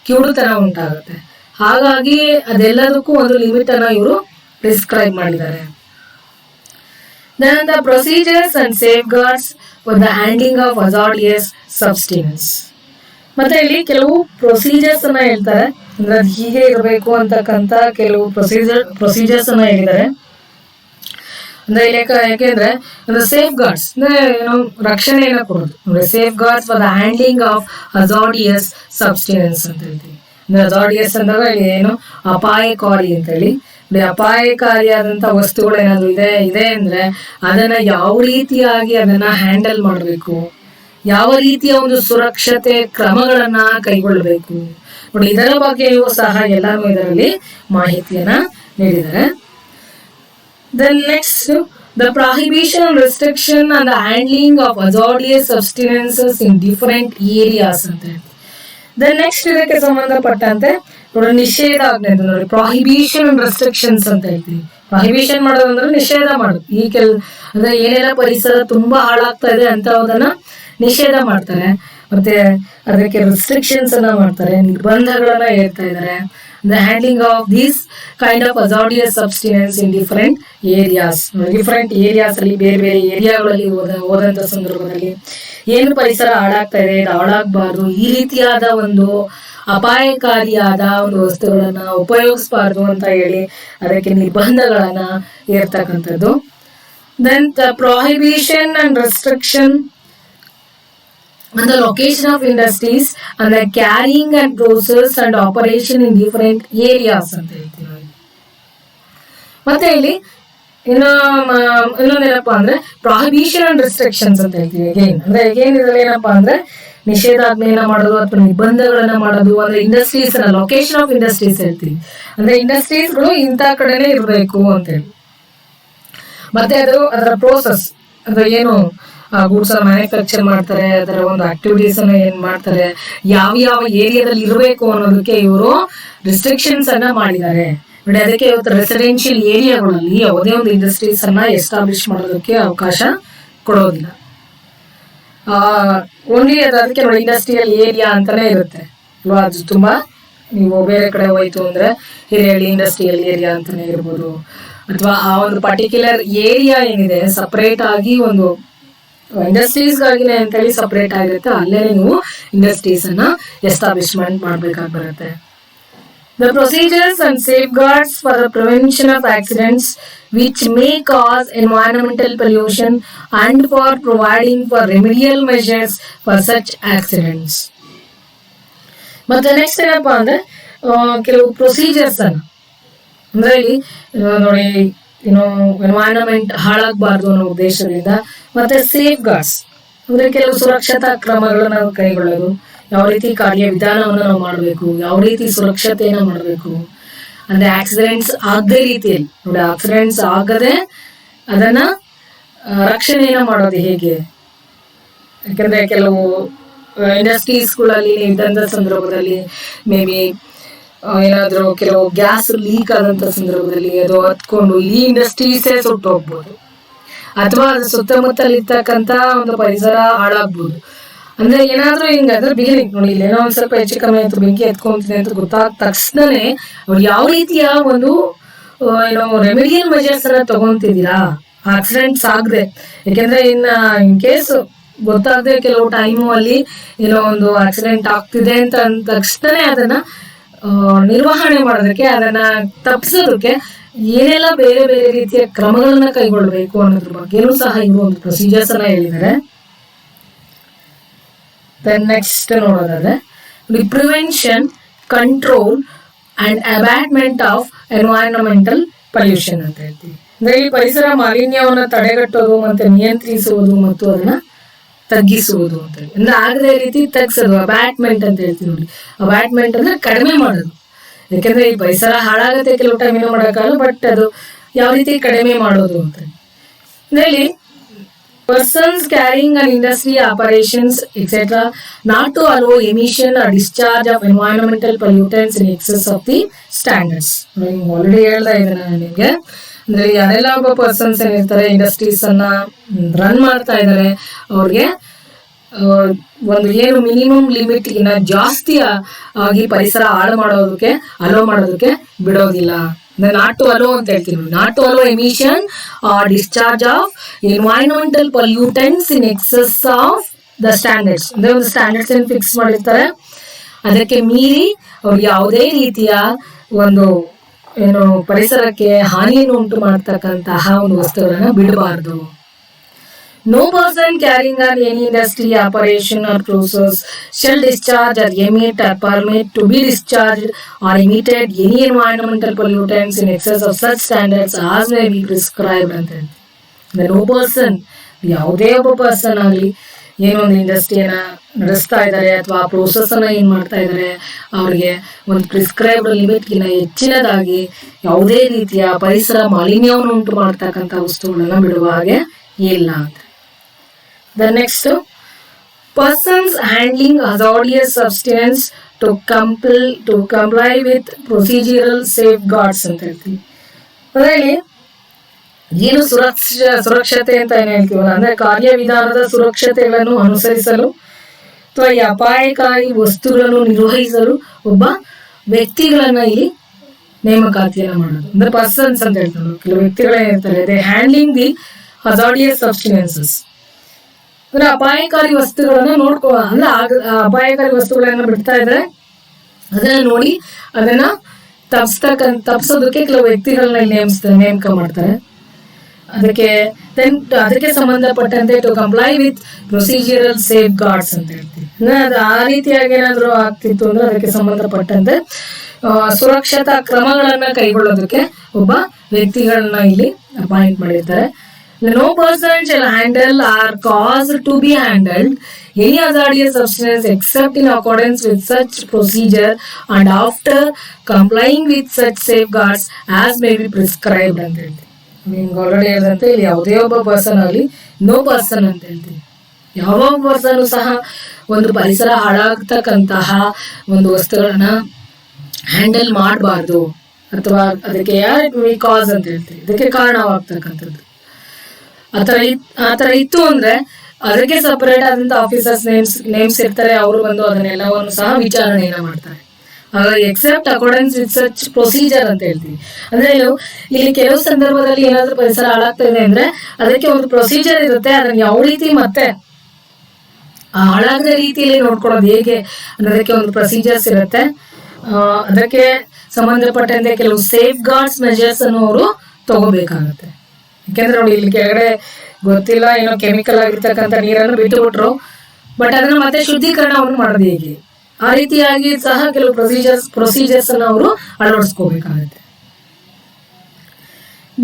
ಕಿವುಡುತನ ಉಂಟಾಗುತ್ತೆ. ಹಾಗಾಗಿ ಅದೆಲ್ಲದಕ್ಕೂ ಒಂದು ಲಿಮಿಟ್ ಅನ್ನ ಇವರು ಪ್ರಿಸ್ಕ್ರೈಬ್ ಮಾಡಿದ್ದಾರೆ. Then the procedures and safeguards for the handling of hazardous substances. ಮತ್ತೆ ಇಲ್ಲಿ ಕೆಲವು ಪ್ರೊಸೀಜರ್ಸ್ ಅನ್ನ ಹೇಳ್ತಾರೆ, ಅಂದ್ರೆ ಅದು ಹೀಗೆ ಇರಬೇಕು ಅಂತಕ್ಕಂಥ ಕೆಲವು ಪ್ರೊಸೀಜರ್ಸ್ ಅನ್ನ ಹೇಳಿದ್ದಾರೆ. ಅಂದ್ರೆ ಯಾಕೆಂದ್ರೆ ಅಂದ್ರೆ ಸೇಫ್ ಗಾರ್ಡ್ಸ್ ಅಂದ್ರೆ ಏನು ರಕ್ಷಣೆಯನ್ನ ಕೊಡೋದು, ಅಂದ್ರೆ safeguards for the handling of hazardous substance ಅಂತ ಹೇಳ್ತೀವಿ. ಅಂದ್ರೆ ಹಜಾರ್ಡಿಯಸ್ ಅಂದಾಗ ಏನು ಅಪಾಯಕಾರಿ ಅಂತ ಹೇಳಿ, ಅಪಾಯಕಾರಿಯಾದಂತಹ ವಸ್ತುಗಳು ಏನಾದ್ರು ಇದೆ ಅಂದ್ರೆ ಅದನ್ನ ಯಾವ ರೀತಿಯಾಗಿ ಅದನ್ನ ಹ್ಯಾಂಡಲ್ ಮಾಡಬೇಕು, ಯಾವ ರೀತಿಯ ಒಂದು ಸುರಕ್ಷತೆ ಕ್ರಮಗಳನ್ನ ಕೈಗೊಳ್ಳಬೇಕು ನೋಡಿ, ಇದರ ಬಗ್ಗೆಯೂ ಸಹ ಎಲ್ಲಾನು ಇದರಲ್ಲಿ ಮಾಹಿತಿಯನ್ನ ನೀಡಿದ್ದಾರೆ. Then next, the prohibition and restriction and the handling of hazardous substances in different areas ಅಂತ ಹೇಳಿ. Then next ಇದಕ್ಕೆ ಸಂಬಂಧಪಟ್ಟಂತೆ ನೋಡಿ ನಿಷೇಧಾಜ್ಞೆ ಅಂತ ನೋಡಿ, ಪ್ರಾಹಿಬಿಷನ್ ಅಂಡ್ ರೆಸ್ಟ್ರಿಕ್ಷನ್ಸ್ ಅಂತ ಹೇಳ್ತೀವಿ. ಪ್ರಾಹಿಬಿಷನ್ ಮಾಡೋದು ಅಂದ್ರೆ ನಿಷೇಧ ಮಾಡೋದು, ಅಂದ್ರೆ ಏನೆಲ್ಲ ಪರಿಸರ ತುಂಬಾ ಹಾಳಾಗ್ತಾ ಇದೆ ಅಂತವನ್ನ ನಿಷೇಧ ಮಾಡ್ತಾರೆ, ಮತ್ತೆ ಅದಕ್ಕೆ ರೆಸ್ಟ್ರಿಕ್ಷನ್ಸ್ ಅನ್ನ ಮಾಡ್ತಾರೆ, ನಿರ್ಬಂಧಗಳನ್ನ ಹೇಳ್ತಾ ಇದ್ದಾರೆ. The handling of these kind of hazardous substances in different areas ಅಲ್ಲಿ ಬೇರೆ ಬೇರೆ ಏರಿಯಾಗಳಲ್ಲಿ ಹೋದಂತ ಸಂದರ್ಭದಲ್ಲಿ ಏನು ಪರಿಸರ ಹಾಳಾಗ್ತಾ ಇದೆ, ಇದು ಹಾಳಾಗಬಾರ್ದು, ಈ ರೀತಿಯಾದ ಒಂದು ಅಪಾಯಕಾರಿಯಾದ ಒಂದು ವಸ್ತುಗಳನ್ನ ಉಪಯೋಗಿಸಬಾರ್ದು ಅಂತ ಹೇಳಿ ಅದಕ್ಕೆ ನಿರ್ಬಂಧಗಳನ್ನ ಏರ್ತಕ್ಕಂಥದ್ದು. Then the prohibition and restriction and the location of industries and the carrying and process and operation in different areas ಅಂತ ಹೇಳ್ತೀವಿ. ಮತ್ತೆ ಇಲ್ಲಿ ಇನ್ನೊಂದೇನಪ್ಪಾ ಅಂದ್ರೆ ಪ್ರಾಹಿಬಿಷನ್ ಅಂಡ್ ರೆಸ್ಟ್ರಿಕ್ಷನ್ಸ್ ಅಂತ ಹೇಳ್ತೀವಿ. ಅಗೇನ್ ಇದ್ರಲ್ಲಿ ಏನಪ್ಪಾ ಅಂದ್ರೆ ನಿಷೇಧಾಜ್ಞೆಯನ್ನ ಮಾಡೋದು ಅಥವಾ ನಿರ್ಬಂಧಗಳನ್ನ ಮಾಡೋದು, ಅಂದ್ರೆ ಇಂಡಸ್ಟ್ರೀಸ್ ಲೊಕೇಶನ್ ಆಫ್ ಇಂಡಸ್ಟ್ರೀಸ್ ಹೇಳ್ತೀವಿ, ಅಂದ್ರೆ ಇಂಡಸ್ಟ್ರೀಸ್ಗಳು ಇಂಥ ಕಡೆನೆ ಇರಬೇಕು ಅಂತ ಹೇಳಿ. ಮತ್ತೆ ಅದರ ಪ್ರೋಸೆಸ್ ಅಂದ್ರೆ ಏನು ಗೂಡ್ಸ್ ಮ್ಯಾನುಫ್ಯಾಕ್ಚರ್ ಮಾಡ್ತಾರೆ, ಅದರ ಒಂದು ಆಕ್ಟಿವಿಟೀಸ್ ಅನ್ನ ಏನ್ ಮಾಡ್ತಾರೆ, ಯಾವ ಏರಿಯಾದಲ್ಲಿ ಇರಬೇಕು ಅನ್ನೋದಕ್ಕೆ ಇವರು ರಿಸ್ಟ್ರಿಕ್ಷನ್ಸ್ ಅನ್ನ ಮಾಡಿದ್ದಾರೆ ನೋಡಿ. ಅದಕ್ಕೆ ಇವತ್ತು ರೆಸಿಡೆನ್ಷಿಯಲ್ ಏರಿಯಾಗಳಲ್ಲಿ ಯಾವುದೇ ಒಂದು ಇಂಡಸ್ಟ್ರೀಸ್ ಅನ್ನ ಎಸ್ಟಾಬ್ಲಿಷ್ ಮಾಡೋದಕ್ಕೆ ಅವಕಾಶ ಕೊಡೋದಿಲ್ಲ. ಓನ್ಲಿ ಅದಕ್ಕೆ ನೋಡಿ ಇಂಡಸ್ಟ್ರಿಯಲ್ ಏರಿಯಾ ಅಂತಾನೆ ಇರುತ್ತೆ ಅಲ್ವಾ. ಅದು ತುಂಬಾ ನೀವು ಬೇರೆ ಕಡೆ ಹೋಯ್ತು ಅಂದ್ರೆ ಹಿರಿಯಳ್ಳಿ ಇಂಡಸ್ಟ್ರಿಯಲ್ ಏರಿಯಾ ಅಂತಾನೆ ಇರ್ಬೋದು, ಅಥವಾ ಆ ಒಂದು ಪರ್ಟಿಕ್ಯುಲರ್ ಏರಿಯಾ ಏನಿದೆ ಸಪರೇಟ್ ಆಗಿ ಒಂದು ಇಂಡಸ್ಟ್ರೀಸ್ ಗಾಗಿನೇ ಅಂತೇಳಿ ಸಪರೇಟ್ ಆಗಿರುತ್ತೆ, ಅಲ್ಲೇ ನೀವು ಇಂಡಸ್ಟ್ರೀಸ್ ಅನ್ನ ಎಸ್ಟಾಬ್ಲಿಷ್ಮೆಂಟ್ ಮಾಡ್ಬೇಕಾಗಿ ಬರುತ್ತೆ. The procedures and safeguards for the prevention of accidents which may cause environmental pollution and for providing for remedial measures for such accidents. ಮತ್ತೆ ನೆಕ್ಸ್ಟ್ ಏನಪ್ಪಾ ಅಂದ್ರೆ ಕೆಲವು ಪ್ರೊಸೀಜರ್ಸ್ ಅನ್ನ ಅಂದ್ರೆ ಇಲ್ಲಿ ನೋಡಿ ಎನ್ವೈರನ್ಮೆಂಟ್ ಹಾಳಾಗಬಾರ್ದು ಅನ್ನೋ ಉದ್ದೇಶದಿಂದ, ಮತ್ತೆ ಸೇಫ್ ಗಾರ್ಡ್ಸ್ ಅಂದ್ರೆ ಕೆಲವು ಸುರಕ್ಷತಾ ಕ್ರಮಗಳನ್ನ ನಾವು ಕೈಗೊಳ್ಳೋದು, ಯಾವ ರೀತಿ ಕಾರ್ಯವಿಧಾನವನ್ನು ನಾವು ಮಾಡಬೇಕು, ಯಾವ ರೀತಿ ಸುರಕ್ಷತೆಯನ್ನ ಮಾಡಬೇಕು, ಅಂದ್ರೆ ಆಕ್ಸಿಡೆಂಟ್ಸ್ ಆಗದೆ ರೀತಿಯಲ್ಲಿ ನೋಡಿ, ಆಕ್ಸಿಡೆಂಟ್ಸ್ ಆಗದೆ ಅದನ್ನ ರಕ್ಷಣೆಯನ್ನ ಮಾಡೋದು ಹೇಗೆ. ಯಾಕಂದ್ರೆ ಕೆಲವು ಇಂಡಸ್ಟ್ರೀಸ್ಗಳಲ್ಲಿ ಇದ್ದಂತ ಸಂದರ್ಭದಲ್ಲಿ ಮೇ ಬಿ ಏನಾದ್ರು ಕೆಲವು ಗ್ಯಾಸ್ ಲೀಕ್ ಆದಂತ ಸಂದರ್ಭದಲ್ಲಿ ಅದು ಹತ್ಕೊಂಡು ಈ ಇಂಡಸ್ಟ್ರೀಸೇ ಸುಟ್ಟು ಹೋಗ್ಬೋದು, ಅಥವಾ ಅದು ಸುತ್ತಮುತ್ತಲ ಇರ್ತಕ್ಕಂತ ಒಂದು ಪರಿಸರ ಹಾಳಾಗ್ಬೋದು. ಅಂದ್ರೆ ಏನಾದ್ರೂ ಹಿಂಗಾದ್ರೆ ಬಿಗಿನಿಂಗ್ ನೋಡಿ, ಇಲ್ಲಿ ಏನೋ ಒಂದ್ ಸ್ವಲ್ಪ ಹೆಚ್ಚು ಕಮ್ಮಿ ಆಯ್ತು, ಬೆಂಕಿ ಎತ್ಕೊಂತಿದೆ ಅಂತ ಗೊತ್ತಾದ ತಕ್ಷಣನೇ ಅವ್ರು ಯಾವ ರೀತಿಯ ಒಂದು ರೆಮಿಡಿಯಲ್ ಮೆಜರ್ಸ್ ಅನ್ನ ತಗೊಂತಿದ್ದೀರಾ ಆಕ್ಸಿಡೆಂಟ್ಸ್ ಆಗದೆ. ಯಾಕೆಂದ್ರೆ ಇನ್ ಕೇಸ್ ಗೊತ್ತಾಗದೆ ಕೆಲವು ಟೈಮು ಅಲ್ಲಿ ಏನೋ ಒಂದು ಆಕ್ಸಿಡೆಂಟ್ ಆಗ್ತಿದೆ ಅಂತ ಅಂದ ತಕ್ಷಣ ಅದನ್ನ ನಿರ್ವಹಣೆ ಮಾಡೋದಕ್ಕೆ, ಅದನ್ನ ತಪ್ಪಿಸೋದಕ್ಕೆ ಏನೆಲ್ಲ ಬೇರೆ ಬೇರೆ ರೀತಿಯ ಕ್ರಮಗಳನ್ನ ಕೈಗೊಳ್ಳಬೇಕು ಅನ್ನೋದ್ರ ಬಗ್ಗೆನೂ ಸಹ ಇವರು ಒಂದು ಪ್ರೊಸೀಜರ್ಸ್ ಅನ್ನ ಹೇಳಿದ್ದಾರೆ. ನೆಕ್ಸ್ಟ್ ನೋಡೋದಾದ್ರೆ prevention, control and abatement of environmental pollution ಅಂತ ಹೇಳ್ತೀವಿ. ಅಂದ್ರೆ ಈ ಪರಿಸರ ಮಾಲಿನ್ಯವನ್ನು ತಡೆಗಟ್ಟೋದು ಮತ್ತೆ ನಿಯಂತ್ರಿಸುವುದು ಮತ್ತು ಅದನ್ನ ತಗ್ಗಿಸುವುದು ಅಂತ ಹೇಳಿ. ಅಂದ್ರೆ ಆಗದೇ ರೀತಿ ತಗ್ಸೋದು, ಅಬ್ಯಾಟ್ಮೆಂಟ್ ಅಂತ ಹೇಳ್ತೀವಿ ನೋಡಿ. ಅಬ್ಯಾಟ್ಮೆಂಟ್ ಅಂದ್ರೆ ಕಡಿಮೆ ಮಾಡೋದು. ಯಾಕಂದ್ರೆ ಈ ಪರಿಸರ ಹಾಳಾಗತ್ತೆ ಕೆಲವು ಟೈಮ್ ಏನೋ ಮಾಡೋಕ್ಕಾಗಲ್ಲ, ಬಟ್ ಅದು ಯಾವ ರೀತಿ ಕಡಿಮೆ ಮಾಡೋದು ಅಂತ ಹೇಳಿ. persons carrying an industry operations etc. not to allow emission or discharge of environmental pollutants in excess of the standards. Already ಹೇಳ್ತಾ ಇದ್ದೇನೆ ನಾನು ನಿಮಗೆ. ಅಂದ್ರೆ ಯಾರೆಲ್ಲ ಒಬ್ಬ ಪರ್ಸನ್ಸ್ ಏನಿರ್ತಾರೆ ಇಂಡಸ್ಟ್ರೀಸ್ ಅನ್ನ ರನ್ ಮಾಡ್ತಾ ಇದ್ದಾರೆ, ಅವ್ರಿಗೆ ಒಂದು ಏನು ಮಿನಿಮಮ್ ಲಿಮಿಟ್ ಇನ್ನ ಜಾಸ್ತಿ ಆಗಿ ಪರಿಸರ ಹಾಳು ಮಾಡೋದಕ್ಕೆ ಅಲೋ ಮಾಡೋದಕ್ಕೆ ಬಿಡೋದಿಲ್ಲ. ನಾಟ್ ಟು ಅಲೋ ಅಂತ ಹೇಳ್ತೀವಿ. Not to allow emission or discharge of environmental pollutants in excess of the standards. ಅಂದ್ರೆ ಒಂದು ಸ್ಟ್ಯಾಂಡರ್ಡ್ಸ್ ಏನು ಫಿಕ್ಸ್ ಮಾಡಿರ್ತಾರೆ, ಅದಕ್ಕೆ ಮೀರಿ ಅವ್ರಿಗೆ ಯಾವುದೇ ರೀತಿಯ ಒಂದು ಏನು ಪರಿಸರಕ್ಕೆ ಹಾನಿಯನ್ನು ಉಂಟು ಮಾಡ್ತಕ್ಕಂತಹ ಒಂದು ವಸ್ತುಗಳನ್ನ ಬಿಡಬಾರ್ದು. No person carrying on any industry, operation or process shall discharge or emit or permit to be discharged or emitted any environmental pollutants in excess of such standards as may be prescribed ಅಂತ ಹೇಳಿ. no person, ಯಾವುದೇ ಒಬ್ಬ person ಆಗಲಿ ಏನೊಂದು ಇಂಡಸ್ಟ್ರಿಯನ್ನ ನಡೆಸ್ತಾ ಇದ್ದಾರೆ ಅಥವಾ ಆ ಪ್ರೋಸೆಸ್ ಅನ್ನ ಏನ್ ಮಾಡ್ತಾ ಇದ್ದಾರೆ, ಅವ್ರಿಗೆ ಒಂದು ಪ್ರಿಸ್ಕ್ರೈಬ್ಡ್ ಲಿಮಿಟ್ಗಿನ್ನ ಹೆಚ್ಚಿನದಾಗಿ ಯಾವುದೇ ರೀತಿಯ ಪರಿಸರ ಮಾಲಿನ್ಯವನ್ನು ಉಂಟು ಮಾಡ್ತಕ್ಕಂಥ ವಸ್ತುಗಳನ್ನ ಬಿಡುವ ಹಾಗೆ ಇಲ್ಲ ಅಂತ. The next, persons handling hazardous substance to comply with procedural safeguards ಅಂತ ಹೇಳ್ತೀವಿ. ಅದರಲ್ಲಿ ಏನು ಸುರಕ್ಷತೆ ಅಂತ ಏನ್ ಹೇಳ್ತೀವಲ್ಲ, ಅಂದ್ರೆ ಕಾರ್ಯವಿಧಾನದ ಸುರಕ್ಷತೆಗಳನ್ನು ಅನುಸರಿಸಲು ಅಥವಾ ಈ ಅಪಾಯಕಾರಿ ವಸ್ತುಗಳನ್ನು ನಿರ್ವಹಿಸಲು ಒಬ್ಬ ವ್ಯಕ್ತಿಗಳನ್ನ ಇಲ್ಲಿ ನೇಮಕಾತಿಯನ್ನ ಮಾಡೋದು. ಅಂದ್ರೆ ಪರ್ಸನ್ಸ್ ಅಂತ ಹೇಳ್ತಾರೆ. ಕೆಲವು ವ್ಯಕ್ತಿಗಳೇನಿರ್ತಾರೆ, ದೇ ಹ್ಯಾಂಡ್ಲಿಂಗ್ ದಿ ಹಜಾರ್ಡಿಯಸ್ ಸಬ್ಸ್ಟಿನೆನ್ಸಸ್. ಅಂದ್ರೆ ಅಪಾಯಕಾರಿ ವಸ್ತುಗಳನ್ನ ಅಂದ್ರೆ ಅಪಾಯಕಾರಿ ವಸ್ತುಗಳನ್ನ ಬಿಡ್ತಾ ಇದ್ರೆ ಅದನ್ನ ನೋಡಿ ಅದನ್ನ ತಪ್ಸೋದಕ್ಕೆ ಕೆಲವು ವ್ಯಕ್ತಿಗಳನ್ನ ನೇಮಕ ಮಾಡ್ತಾರೆ. ಅದಕ್ಕೆ ಸಂಬಂಧಪಟ್ಟಂತೆ to comply with procedural safeguards ಅಂತ ಹೇಳ್ತೀವಿ. ಅದು ಆ ರೀತಿಯಾಗಿ ಏನಾದ್ರು ಆಗ್ತಿತ್ತು ಅಂದ್ರೆ ಅದಕ್ಕೆ ಸಂಬಂಧಪಟ್ಟಂತೆ ಸುರಕ್ಷತಾ ಕ್ರಮಗಳನ್ನ ಕೈಗೊಳ್ಳೋದಕ್ಕೆ ಒಬ್ಬ ವ್ಯಕ್ತಿಗಳನ್ನ ಇಲ್ಲಿ ಅಪಾಯಿಂಟ್ ಮಾಡಿರ್ತಾರೆ. No person shall handle or cause to be handled any hazardous substance except in accordance with such procedure and after complying with such safeguards as may be prescribed ಅಂತ ಹೇಳ್ತೀವಿ. ನಿಮ್ಗೆ ಆಲ್ರೆಡಿ ಹೇಳಿದಂತೆ ಇಲ್ಲಿ ಯಾವುದೇ ಒಬ್ಬ ಪರ್ಸನ್ ಆಗಲಿ no person ಅಂತ ಹೇಳ್ತೀವಿ. ಯಾವ ಪರ್ಸನ್ ಸಹ ಒಂದು ಪರಿಸರ ಹಾಳಾಗ್ತಕ್ಕಂತಹ ಒಂದು ವಸ್ತುಗಳನ್ನ ಹ್ಯಾಂಡಲ್ ಮಾಡಬಾರ್ದು ಅಥವಾ ಅದಕ್ಕೆ ಕಾಸ್ ಅಂತ ಹೇಳ್ತೀವಿ, ಇದಕ್ಕೆ ಕಾರಣವಾಗ್ತಕ್ಕಂಥದ್ದು. ಆತರ ಇತ್ತು ಅಂದ್ರೆ ಅದಕ್ಕೆ ಸಪರೇಟ್ ಆದಂತ ಆಫೀಸರ್ಸ್ ನೇಮ್ಸ್ ಇರ್ತಾರೆ. ಅವರು ಬಂದು ಅದನ್ನೆಲ್ಲವನ್ನು ಸಹ ವಿಚಾರಣೆಯನ್ನ ಮಾಡ್ತಾರೆ. ಹಾಗಾಗಿ except accordance with such procedure ಅಂತ ಹೇಳ್ತೀವಿ. ಅಂದ್ರೆ ಇಲ್ಲಿ ಕೆಲವು ಸಂದರ್ಭದಲ್ಲಿ ಏನಾದ್ರೂ ಪರಿಸರ ಹಾಳಾಗ್ತಾ ಇದೆ ಅಂದ್ರೆ ಅದಕ್ಕೆ ಒಂದು ಪ್ರೊಸೀಜರ್ ಇರುತ್ತೆ. ಅದನ್ನ ಯಾವ ರೀತಿ ಮತ್ತೆ ಹಾಳಾಗದ ರೀತಿಯಲ್ಲಿ ನೋಡ್ಕೊಳ್ಳೋದು ಹೇಗೆ ಅನ್ನೋದಕ್ಕೆ ಒಂದು ಪ್ರೊಸೀಜರ್ಸ್ ಇರುತ್ತೆ. ಅದಕ್ಕೆ ಸಂಬಂಧಪಟ್ಟಂತೆ ಕೆಲವು ಸೇಫ್ ಗಾರ್ಡ್ಸ್ ಮೆಜರ್ಸ್ ಅನ್ನು ಅವರು ತಗೋಬೇಕಾಗತ್ತೆ. ಯಾಕೆಂದ್ರೆ ನೋಡಿ, ಇಲ್ಲಿ ಕೆಳಗಡೆ ಗೊತ್ತಿಲ್ಲ ಏನೋ ಕೆಮಿಕಲ್ ಆಗಿರ್ತಕ್ಕಂಥ ನೀರನ್ನು ಬಿಟ್ಟುಬಿಟ್ರು, ಬಟ್ ಅದನ್ನ ಮತ್ತೆ ಶುದ್ಧೀಕರಣವನ್ನು ಮಾಡೋದು ಹೇಗೆ, ಆ ರೀತಿಯಾಗಿ ಸಹ ಕೆಲವು ಪ್ರೊಸೀಜರ್ಸ್ ಅನ್ನು ಅವರು ಅಳವಡಿಸ್ಕೋಬೇಕಾಗುತ್ತೆ.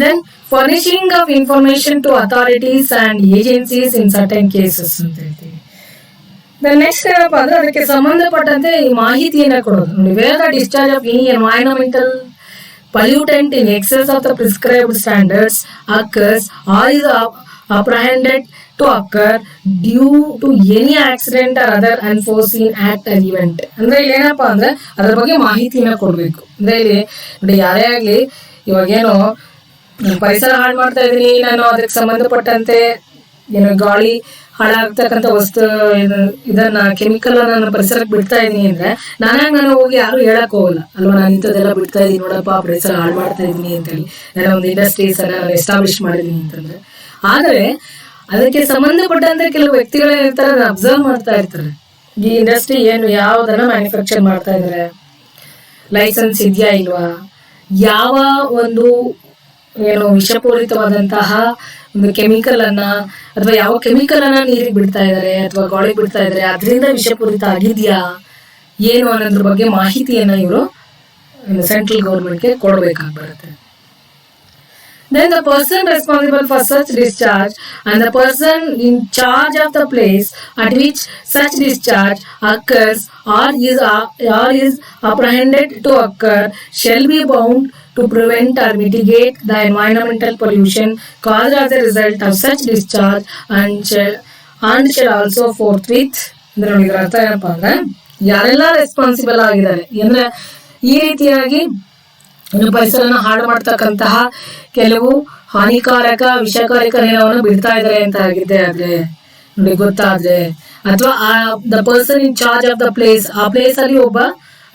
Then furnishing of information to authorities and agencies in certain cases ಅಂತ ಹೇಳ್ತೀವಿ. ನೆಕ್ಸ್ಟ್ ಏನಪ್ಪ ಅಂದ್ರೆ ಅದಕ್ಕೆ ಸಂಬಂಧಪಟ್ಟಂತೆ ಈ ಮಾಹಿತಿಯನ್ನ ಕೊಡೋದು. ನೋಡಿ, where the discharge of any environmental pollutant in excess of the prescribed standards occurs or is apprehended to occur due to any accident or other unforeseen act or event. ಅಂದ್ರೆ ಇಲ್ಲಿ ಏನಪ್ಪಾ ಅಂದ್ರೆ ಅದ್ರ ಬಗ್ಗೆ ಮಾಹಿತಿನ ಕೊಡ್ಬೇಕು. ಅಂದ್ರೆ ಇಲ್ಲಿ ನೋಡಿ, ಯಾರೇ ಆಗ್ಲಿ ಇವಾಗೇನೋ ಪರಿಸರ ಹಾಳು ಮಾಡ್ತಾ ಇದೀನಿ ನಾನು, ಅದಕ್ಕೆ ಸಂಬಂಧಪಟ್ಟಂತೆ ಏನೋ ಗಾಳಿ ಹಾಳಾಗ್ತಕ್ಕಂಥ ವಸ್ತು ಇದನ್ನ ಕೆಮಿಕಲ್ ನಾನು ಪರಿಸರಕ್ಕೆ ಬಿಡ್ತಾ ಇದೀನಿ ಅಂದ್ರೆ ನಾನು ಹೋಗಿ ಯಾರು ಹೇಳಕ್ ಹೋಗಲ್ಲ ಅಲ್ವಾ, ನಾನು ಇಂಥದ್ದೆಲ್ಲ ಬಿಡ್ತಾ ಇದೀನಿ ನೋಡಪ್ಪ, ಪರಿಸರ ಹಾಳು ಮಾಡ್ತಾ ಇದೀನಿ ಅಂತೇಳಿ ನಾನು ಒಂದು ಇಂಡಸ್ಟ್ರೀಸ್ ಅನ್ನ ನಾನು ಎಸ್ಟಾಬ್ಲಿಷ್ ಮಾಡಿದೀನಿ ಅಂತಂದ್ರೆ. ಆದ್ರೆ ಅದಕ್ಕೆ ಸಂಬಂಧಪಟ್ಟಂತೆ ಕೆಲವು ವ್ಯಕ್ತಿಗಳೇನಿರ್ತಾರೆ ಅದನ್ನ ಅಬ್ಸರ್ವ್ ಮಾಡ್ತಾ ಇರ್ತಾರೆ. ಈ ಇಂಡಸ್ಟ್ರಿ ಏನು ಯಾವ್ದನ್ನ ಮ್ಯಾನುಫ್ಯಾಕ್ಚರ್ ಮಾಡ್ತಾ ಇದಾರೆ, ಲೈಸೆನ್ಸ್ ಇದೆಯಾ ಇಲ್ವಾ, ಯಾವ ಒಂದು ಏನು ವಿಷಪೂರಿತವಾದಂತಹ ಒಂದು ಕೆಮಿಕಲ್ ಅನ್ನ ಅಥವಾ ಯಾವ ಕೆಮಿಕಲ್ ಅನ್ನ ನೀರಿಗೆ ಬಿಡ್ತಾ ಇದ್ದಾರೆ ಅಥವಾ ಗಾಳಿಗೆ ಬಿಡ್ತಾ ಇದ್ದಾರೆ, ಅದರಿಂದ ವಿಷಪೂರಿತ ಆಗಿದ್ಯಾ ಏನು ಅನ್ನೋದ್ರ ಬಗ್ಗೆ ಮಾಹಿತಿಯನ್ನ ಇವರು ಸೆಂಟ್ರಲ್ ಗೌರ್ಮೆಂಟ್ಗೆ ಕೊಡಬೇಕಾಗಿ ಬರುತ್ತೆ. Then the person responsible for such discharge and the person in charge of the place at which such discharge occurs or is apprehended to occur shall be bound to prevent or mitigate the environmental pollution caused as a result of such discharge and shall also forthwith. ಅಂದ್ರೆ ನೋಡಿ, ಇದರ ಅರ್ಥ ಏನಪ್ಪಾ ಅಂದ್ರೆ, ಯಾರೆಲ್ಲ responsible ಆಗಿದ್ದಾರೆ ಅಂದ್ರೆ ಈ ರೀತಿಯಾಗಿ ಪರಿಸರನ ಹಾಳು ಮಾಡ್ತಕ್ಕಂತಹ ಕೆಲವು ಹಾನಿಕಾರಕ ವಿಷಕಾರಕ ನೇರವನ್ನು ಬಿಡ್ತಾ ಇದ್ದಾರೆ ಅಂತ ಆಗಿದೆ ಆದ್ರೆ ನೋಡಿ ಗೊತ್ತಾದ್ರೆ, ಅಥವಾ the person in charge of the place, ಆ ಪ್ಲೇಸ್ ಅಲ್ಲಿ ಒಬ್ಬ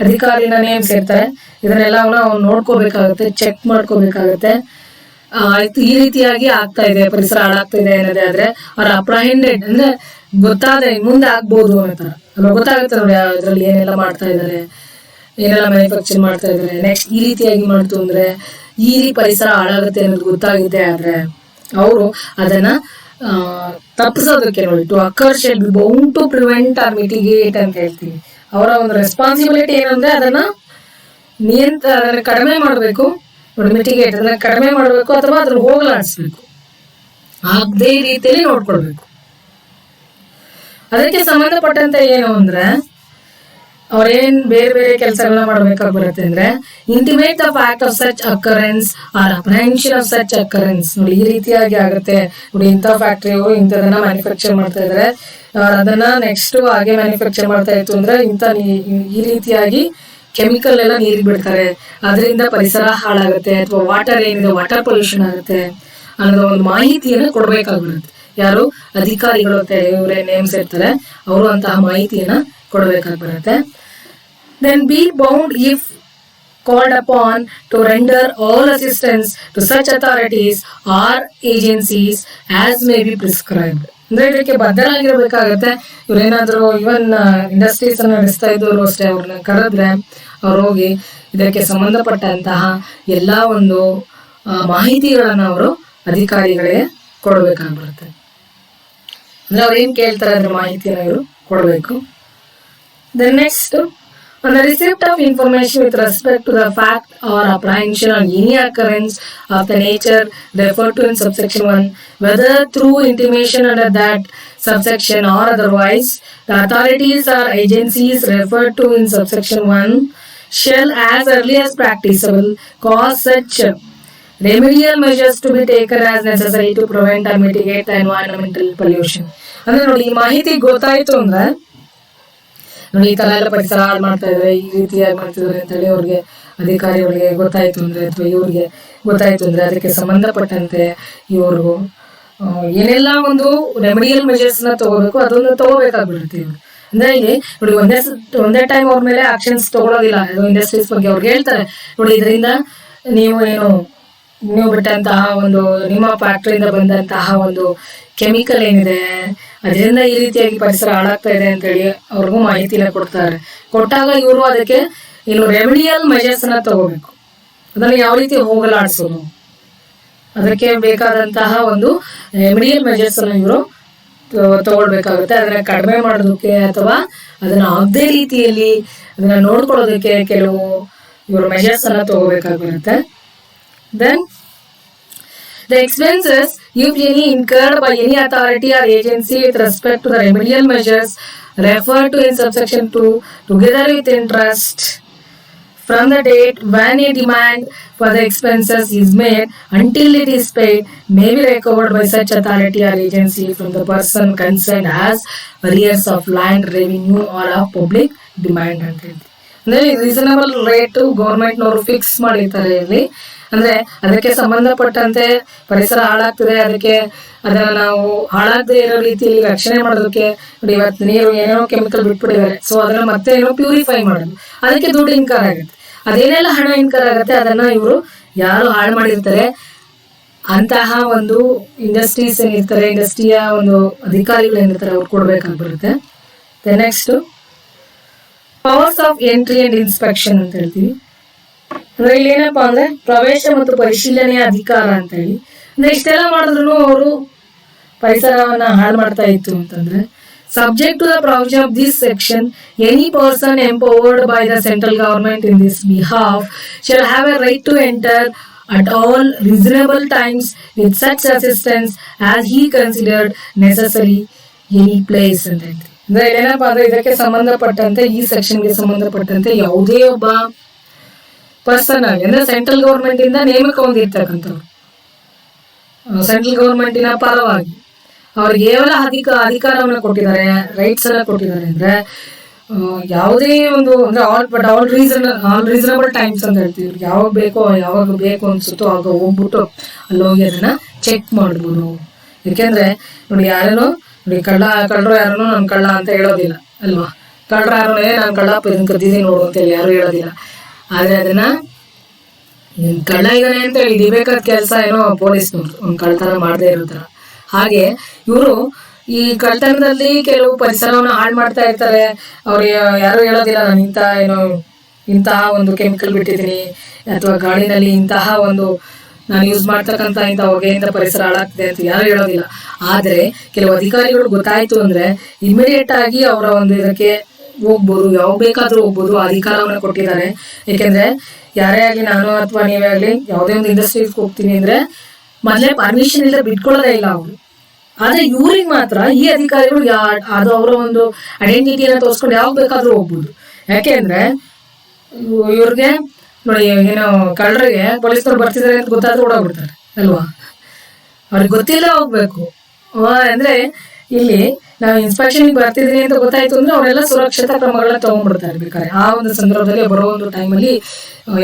ಅಧಿಕಾರಿನ ನೇಮಿಸಿರ್ತಾರೆ, ಇದನ್ನೆಲ್ಲ ಅವ್ನು ನೋಡ್ಕೋಬೇಕಾಗುತ್ತೆ, ಚೆಕ್ ಮಾಡ್ಕೋಬೇಕಾಗತ್ತೆ. ಈ ರೀತಿಯಾಗಿ ಆಗ್ತಾ ಇದೆ, ಪರಿಸರ ಹಾಳಾಗ್ತಾ ಇದೆ ಅನ್ನೋದೇ ಆದ್ರೆ ಅವ್ರ ಅಪ್ರಹೆಂಡೆಡ್ ಅಂದ್ರೆ ಗೊತ್ತಾದ್ರೆ ಮುಂದೆ ಆಗ್ಬೋದು ಅನ್ನೋ ಅಲ್ವಾ, ಗೊತ್ತಾಗುತ್ತೆ ನೋಡಿ ಅದ್ರಲ್ಲಿ ಏನೆಲ್ಲ ಮಾಡ್ತಾ ಇದ್ದಾರೆ, ಏನೆಲ್ಲ ಮ್ಯಾನುಫ್ಯಾಕ್ಚರ್ ಮಾಡ್ತಾ ಇದ್ದಾರೆ. ನೆಕ್ಸ್ಟ್ ಈ ರೀತಿಯಾಗಿ ಮಾಡ್ತು ಅಂದ್ರೆ ಈ ಪರಿಸರ ಹಾಳಾಗುತ್ತೆ ಅನ್ನೋದು ಗೊತ್ತಾಗಿದೆ ಆದ್ರೆ ಅವರು ಅದನ್ನ ತಪ್ಪಿಸೋದಕ್ಕೆ ನೋಡಿ to occur shall be bound to prevent or mitigate ಅಂತ ಹೇಳ್ತೀವಿ. ಅವರ ಒಂದು ರೆಸ್ಪಾನ್ಸಿಬಿಲಿಟಿ ಏನಂದ್ರೆ ಅದನ್ನ ಕಡಿಮೆ ಮಾಡಬೇಕು, ಮಿಟಿಗೇಟ್ ಅದನ್ನ ಕಡಿಮೆ ಮಾಡಬೇಕು ಅಥವಾ ಅದ್ರ ಹೋಗಲಾಡಿಸ್ಬೇಕು, ಅದೇ ರೀತಿಯಲ್ಲಿ ನೋಡ್ಕೊಳ್ಬೇಕು. ಅದಕ್ಕೆ ಸಂಬಂಧಪಟ್ಟಂತೆ ಏನು ಅಂದ್ರೆ ಅವ್ರೇನ್ ಬೇರೆ ಬೇರೆ ಕೆಲಸಗಳನ್ನ ಮಾಡ್ಬೇಕಾಗಿ ಬರುತ್ತೆ ಅಂದ್ರೆ intimate the fact of such occurrence or apprehension of such occurrence. ನೋಡಿ ಈ ರೀತಿಯಾಗಿ ಆಗುತ್ತೆ ನೋಡಿ, ಇಂಥ ಫ್ಯಾಕ್ಟ್ರಿಯವರು ಇಂಥದನ್ನ ಮ್ಯಾನುಫ್ಯಾಕ್ಚರ್ ಮಾಡ್ತಾ ಇದಾರೆ, ಅದನ್ನ ನೆಕ್ಸ್ಟ್ ಹಾಗೆ ಮ್ಯಾನುಫ್ಯಾಕ್ಚರ್ ಮಾಡ್ತಾ ಇತ್ತು ಅಂದ್ರೆ ಈ ರೀತಿಯಾಗಿ ಕೆಮಿಕಲ್ ಎಲ್ಲ ನೀರಿಗೆ ಬಿಡ್ತಾರೆ, ಅದರಿಂದ ಪರಿಸರ ಹಾಳಾಗುತ್ತೆ ಅಥವಾ ವಾಟರ್ ಏನಿದೆ ವಾಟರ್ ಪೊಲ್ಯೂಷನ್ ಆಗುತ್ತೆ ಅನ್ನೋದು ಒಂದು ಮಾಹಿತಿಯನ್ನು ಕೊಡ್ಬೇಕಾಗಿರುತ್ತೆ. ಯಾರು ಅಧಿಕಾರಿಗಳು ಅಂತ ಇವರೇ ನೇಮಿಸಿರ್ತಾರೆ, ಅವರು ಅಂತಹ ಮಾಹಿತಿಯನ್ನ ಕೊಡಬೇಕಾಗಿ ಬರುತ್ತೆ. Then be bound if called upon to render all assistance to such authorities or agencies as may be prescribed. ಅಂದ್ರೆ ಇದಕ್ಕೆ ಬದ್ಧರಾಗಿರ್ಬೇಕಾಗತ್ತೆ. ಇವ್ರೇನಾದ್ರು ಇವನ್ ಇಂಡಸ್ಟ್ರೀಸ್ ಅನ್ನ ನಡೆಸ್ತಾ ಇದ್ದವರು ಅಷ್ಟೇ, ಅವ್ರನ್ನ ಕರೆದ್ರೆ ಅವ್ರು ಹೋಗಿ ಇದಕ್ಕೆ ಸಂಬಂಧಪಟ್ಟಂತಹ ಎಲ್ಲಾ ಒಂದು ಮಾಹಿತಿಗಳನ್ನ ಅವರು ಅಧಿಕಾರಿಗಳಿಗೆ ಕೊಡಬೇಕಾಗ್ಬರುತ್ತೆ. ಅಂದ್ರೆ ಅವ್ರು ಏನ್ ಕೇಳ್ತಾರೆ ಅದ್ರ ಮಾಹಿತಿಯನ್ನ ಇವರು ಕೊಡಬೇಕು. Then next, on the receipt of information with respect to the fact or apprehension on any occurrence of the nature referred to in subsection 1, whether through intimation under that subsection or otherwise, the authorities or agencies referred to in subsection 1 shall, as early as practicable, cause such remedial measures to be taken as necessary to prevent or mitigate the environmental pollution. ಅಂದ್ರೆ ನೋಡಿ, ಈ ಮಾಹಿತಿ ಗೊತ್ತಾಯ್ತು ಅಂದ್ರೆ ನೋಡಿ ಈ ತರ ಎಲ್ಲ ಪರಿಸರ ಹಾಳು ಮಾಡ್ತಾ ಇದಾರೆ, ಈ ರೀತಿಯಾಗಿ ಮಾಡ್ತಿದ್ದಾರೆ ಅಂತ ಹೇಳಿ ಅವ್ರಿಗೆ ಅಧಿಕಾರಿಗಳಿಗೆ ಗೊತ್ತಾಯ್ತು ಅಂದ್ರೆ ಅಥವಾ ಇವ್ರಿಗೆ ಗೊತ್ತಾಯ್ತು ಅಂದ್ರೆ ಅದಕ್ಕೆ ಸಂಬಂಧಪಟ್ಟಂತೆ ಇವರು ಏನೆಲ್ಲ ಒಂದು ರೆಮಿಡಿಯಲ್ ಮೆಜರ್ಸ್ ನ ತಗೋಬೇಕು ಅದನ್ನ ತಗೋಬೇಕಾಗ್ಬಿಡುತ್ತೆ ಇವ್ರು. ಅಂದ್ರೆ ಇಲ್ಲಿ ನೋಡಿ ಒಂದೇ ಟೈಮ್ ಅವ್ರ ಮೇಲೆ ಆಕ್ಷನ್ಸ್ ತಗೊಳ್ಳೋದಿಲ್ಲ. ಇಂಡಸ್ಟ್ರೀಸ್ ಬಗ್ಗೆ ಅವ್ರಿಗೆ ಹೇಳ್ತಾರೆ, ನೋಡಿ ಇದರಿಂದ ನೀವು ಬಿಟ್ಟಂತಹ ಒಂದು ನಿಮ್ಮ ಫ್ಯಾಕ್ಟರಿಯಿಂದ ಬಂದಂತಹ ಒಂದು ಕೆಮಿಕಲ್ ಏನಿದೆ ಅದರಿಂದ ಈ ರೀತಿಯಾಗಿ ಪರಿಸರ ಹಾಳಾಗ್ತಾ ಇದೆ ಅಂತ ಹೇಳಿ ಅವ್ರಿಗೂ ಮಾಹಿತಿನ ಕೊಡ್ತಾರೆ. ಕೊಟ್ಟಾಗ ಇವರು ಅದಕ್ಕೆ ರೆಮಿಡಿಯಲ್ ಮೆಜರ್ಸ್ ಅನ್ನ ತಗೋಬೇಕು. ಅದನ್ನ ಯಾವ ರೀತಿ ಹೋಗಲಾಡಿಸೋದು, ಅದಕ್ಕೆ ಬೇಕಾದಂತಹ ಒಂದು ರೆಮಿಡಿಯಲ್ ಮೆಜರ್ಸ್ ಅನ್ನ ಇವರು ತಗೊಳ್ಬೇಕಾಗುತ್ತೆ. ಅದನ್ನ ಕಡಿಮೆ ಮಾಡೋದಕ್ಕೆ ಅಥವಾ ಅದನ್ನ ಆಗದೇ ರೀತಿಯಲ್ಲಿ ಅದನ್ನ ನೋಡ್ಕೊಳ್ಳೋದಕ್ಕೆ ಕೆಲವು ಇವರು ಮೆಜರ್ಸ್ ಅನ್ನ ತಗೋಬೇಕಾಗಿರುತ್ತೆ. Then the expenses, if any, incurred by any authority or agency with respect to the remedial measures referred to in subsection 2, together with interest from the date when a demand for the expenses is made until it is paid, may be recovered by such authority or agency from the person concerned as arrears of land revenue or of public demand ಅಂತ ಹೇಳಿ. ಅಂದ್ರೆ reasonable rate government ನವರು fix ಮಾಡಿರ್ತಾರೆ ಇಲ್ಲಿ. ಅಂದ್ರೆ ಅದಕ್ಕೆ ಸಂಬಂಧಪಟ್ಟಂತೆ ಪರಿಸರ ಹಾಳಾಗ್ತದೆ, ಅದನ್ನ ನಾವು ಹಾಳಾಗದೆ ಇರೋ ರೀತಿಯಲ್ಲಿ ರಕ್ಷಣೆ ಮಾಡೋದಕ್ಕೆ ನೋಡಿ ಇವತ್ತು ನೀರು ಏನೋ ಕೆಮಿಕಲ್ ಬಿಟ್ಬಿಟ್ಟಿದ್ದಾರೆ, ಸೊ ಅದನ್ನ ಮತ್ತೆ ಏನೋ ಪ್ಯೂರಿಫೈ ಮಾಡೋದು, ಅದಕ್ಕೆ ದುಡ್ಡು ಇನ್ಕರ್ ಆಗುತ್ತೆ. ಅದೇನೆಲ್ಲ ಹಣ ಇನ್ಕರ್ ಆಗುತ್ತೆ ಅದನ್ನ ಇವರು ಯಾರು ಹಾಳು ಮಾಡಿರ್ತಾರೆ ಅಂತಹ ಒಂದು ಇಂಡಸ್ಟ್ರೀಸ್ ಏನಿರ್ತಾರೆ, ಇಂಡಸ್ಟ್ರಿಯ ಒಂದು ಅಧಿಕಾರಿಗಳು ಏನಿರ್ತಾರೆ ಅವ್ರು ಕೊಡ್ಬೇಕಾಗಿ ಬರುತ್ತೆ. Next powers of entry and inspection ಅಂತ ಹೇಳ್ತೀವಿ. ಅಂದ್ರೆ ಇಲ್ಲಿ ಏನಪ್ಪಾ ಅಂದ್ರೆ ಪ್ರವೇಶ ಮತ್ತು ಪರಿಶೀಲನೆಯ ಅಧಿಕಾರ ಅಂತ ಹೇಳಿ, ಅಂದ್ರೆ ಇಷ್ಟೆಲ್ಲ ಮಾಡಿದ್ರು ಅವರು ಪರಿಸರವನ್ನ ಹಾಳು ಮಾಡ್ತಾ ಇತ್ತು ಅಂತಂದ್ರೆ, subject to the provision of this section, any person empowered by the central government in this behalf shall have a right to enter at all reasonable times with such assistance as he considered necessary any place ಅಂತ ಹೇಳ್ತೀವಿ. ಅಂದ್ರೆ ಏನಪ್ಪಾ ಅಂದ್ರೆ ಇದಕ್ಕೆ ಸಂಬಂಧಪಟ್ಟಂತೆ, ಈ ಸೆಕ್ಷನ್ಗೆ ಸಂಬಂಧಪಟ್ಟಂತೆ ಯಾವುದೇ ಒಬ್ಬ ಪರ್ಸನ್ ಆಗಿ ಅಂದ್ರೆ ಸೆಂಟ್ರಲ್ ಗವರ್ಮೆಂಟ್ ಇಂದ ನೇಮಕ ಹೊಂದಿರ್ತಕ್ಕಂಥವ್ರು, ಸೆಂಟ್ರಲ್ ಗವರ್ಮೆಂಟಿನ ಪರವಾಗಿ ಅವ್ರಿಗೆ ಕೇವಲ ಅಧಿಕಾರವನ್ನು ಕೊಟ್ಟಿದ್ದಾರೆ, ರೈಟ್ಸ್ ಅನ್ನ ಕೊಟ್ಟಿದ್ದಾರೆ. ಅಂದ್ರೆ ಯಾವುದೇ ಒಂದು ಅಂದ್ರೆ ಆಲ್ ರೀಸನಬಲ್ ಟೈಮ್ಸ್ ಅಂತ ಹೇಳ್ತೀವಿ. ಯಾವಾಗ ಬೇಕು ಅನ್ಸುತ್ತೋ ಆಗ ಹೋಗ್ಬಿಟ್ಟು ಅಲ್ಲಿ ಹೋಗಿ ಅದನ್ನ ಚೆಕ್ ಮಾಡ್ಬೋದು. ಯಾಕೆಂದ್ರೆ ನೋಡಿ, ಯಾರೇನೋ ನೋಡಿ ಕಳ್ಳರು ಯಾರನೋ ನನ್ ಕಳ್ಳ ಅಂತ ಹೇಳೋದಿಲ್ಲ ಅಲ್ವಾ. ಕಳ್ಳರ ಯಾರೋ ನಾನು ಕಳ್ಳ ಇದನ್ನ ಕದ್ದಿದ್ದೀನಿ ನೋಡು ಅಂತ ಹೇಳಿ ಯಾರು ಹೇಳೋದಿಲ್ಲ. ಆದ್ರೆ ಅದನ್ನ ಕಳ್ಳ ಇದ್ದಾನೆ ಅಂತ ಹೇಳಿ ಹಿಡಿಬೇಕಾದ ಕೆಲಸ ಏನೋ ಪೊಲೀಸ್ನವ್ರು ಒಂದ್ ಕಳ್ತನ ಮಾಡದೇ ಇರೋ ತರ. ಹಾಗೆ ಇವರು ಈ ಕಳ್ತನದಲ್ಲಿ ಕೆಲವು ಪರಿಸರವನ್ನು ಹಾಳು ಮಾಡ್ತಾ ಇರ್ತಾರೆ. ಅವ್ರು ಯಾರು ಹೇಳೋದಿಲ್ಲ ನಾನು ಇಂತಹ ಒಂದು ಕೆಮಿಕಲ್ ಬಿಟ್ಟಿದ್ದೀನಿ ಅಥವಾ ಗಾಳಿನಲ್ಲಿ ಇಂತಹ ಒಂದು ನಾನು ಯೂಸ್ ಮಾಡ್ತಕ್ಕಂಥ ಇಂಥ ಹೊಗೆಯಿಂದ ಪರಿಸರ ಹಾಳಾಗ್ತಿದೆ ಅಂತ ಯಾರು ಹೇಳೋದಿಲ್ಲ. ಆದ್ರೆ ಕೆಲವು ಅಧಿಕಾರಿಗಳು ಗೊತ್ತಾಯ್ತು ಅಂದ್ರೆ ಇಮಿಡಿಯೇಟ್ ಆಗಿ ಅವರ ಒಂದು ಇದಕ್ಕೆ ಹೋಗ್ಬೋದು, ಯಾವಾಗ ಬೇಕಾದ್ರೂ ಹೋಗ್ಬೋದು, ಅಧಿಕಾರವನ್ನು ಕೊಟ್ಟಿದ್ದಾರೆ. ಯಾಕೆಂದ್ರೆ ಯಾರೇ ಆಗಲಿ, ನಾನು ಅಥವಾ ನೀವೇ ಆಗಲಿ ಯಾವುದೇ ಒಂದು ಇಂಡಸ್ಟ್ರೀಸ್ಗೆ ಹೋಗ್ತೀನಿ ಅಂದ್ರೆ ಮೊದಲೇ ಪರ್ಮಿಷನ್ ಇಲ್ಲದೆ ಬಿಟ್ಕೊಳ್ಳೋದೇ ಇಲ್ಲ ಅವರು. ಆದ್ರೆ ಇವ್ರಿಗೆ ಮಾತ್ರ ಈ ಅಧಿಕಾರಿಗಳು ಅದು ಅವರ ಒಂದು ಐಡೆಂಟಿಟಿಯನ್ನು ತೋರಿಸ್ಕೊಂಡು ಯಾವಾಗ ಬೇಕಾದ್ರೂ ಹೋಗ್ಬೋದು. ಯಾಕೆಂದ್ರೆ ಇವ್ರಿಗೆ ನೋಡಿ, ಏನೋ ಕಳ್ಳರಿಗೆ ಪೊಲೀಸ್ನವ್ರು ಬರ್ತಿದ್ದಾರೆ ಅಂತ ಗೊತ್ತಾದ್ರೂ ಓಡಾಗ್ಬಿಡ್ತಾರೆ ಅಲ್ವಾ. ಅವ್ರಿಗೆ ಗೊತ್ತಿಲ್ಲ ಹೋಗ್ಬೇಕು. ಅಂದ್ರೆ ಇಲ್ಲಿ ನಾವು ಇನ್ಸ್ಪೆಕ್ಷನ್ ಬರ್ತಿದೀನಿ ಅಂತ ಗೊತ್ತಾಯ್ತು ಅಂದ್ರೆ ಅವರೆಲ್ಲ ಸುರಕ್ಷತಾ ಕ್ರಮಗಳನ್ನ ತಗೊಂಡ್ಬಿಡ್ತಾರೆ. ಬೇಕಾದ್ರೆ ಆ ಒಂದು ಸಂದರ್ಭದಲ್ಲಿ ಬರೋ ಒಂದು ಟೈಮಲ್ಲಿ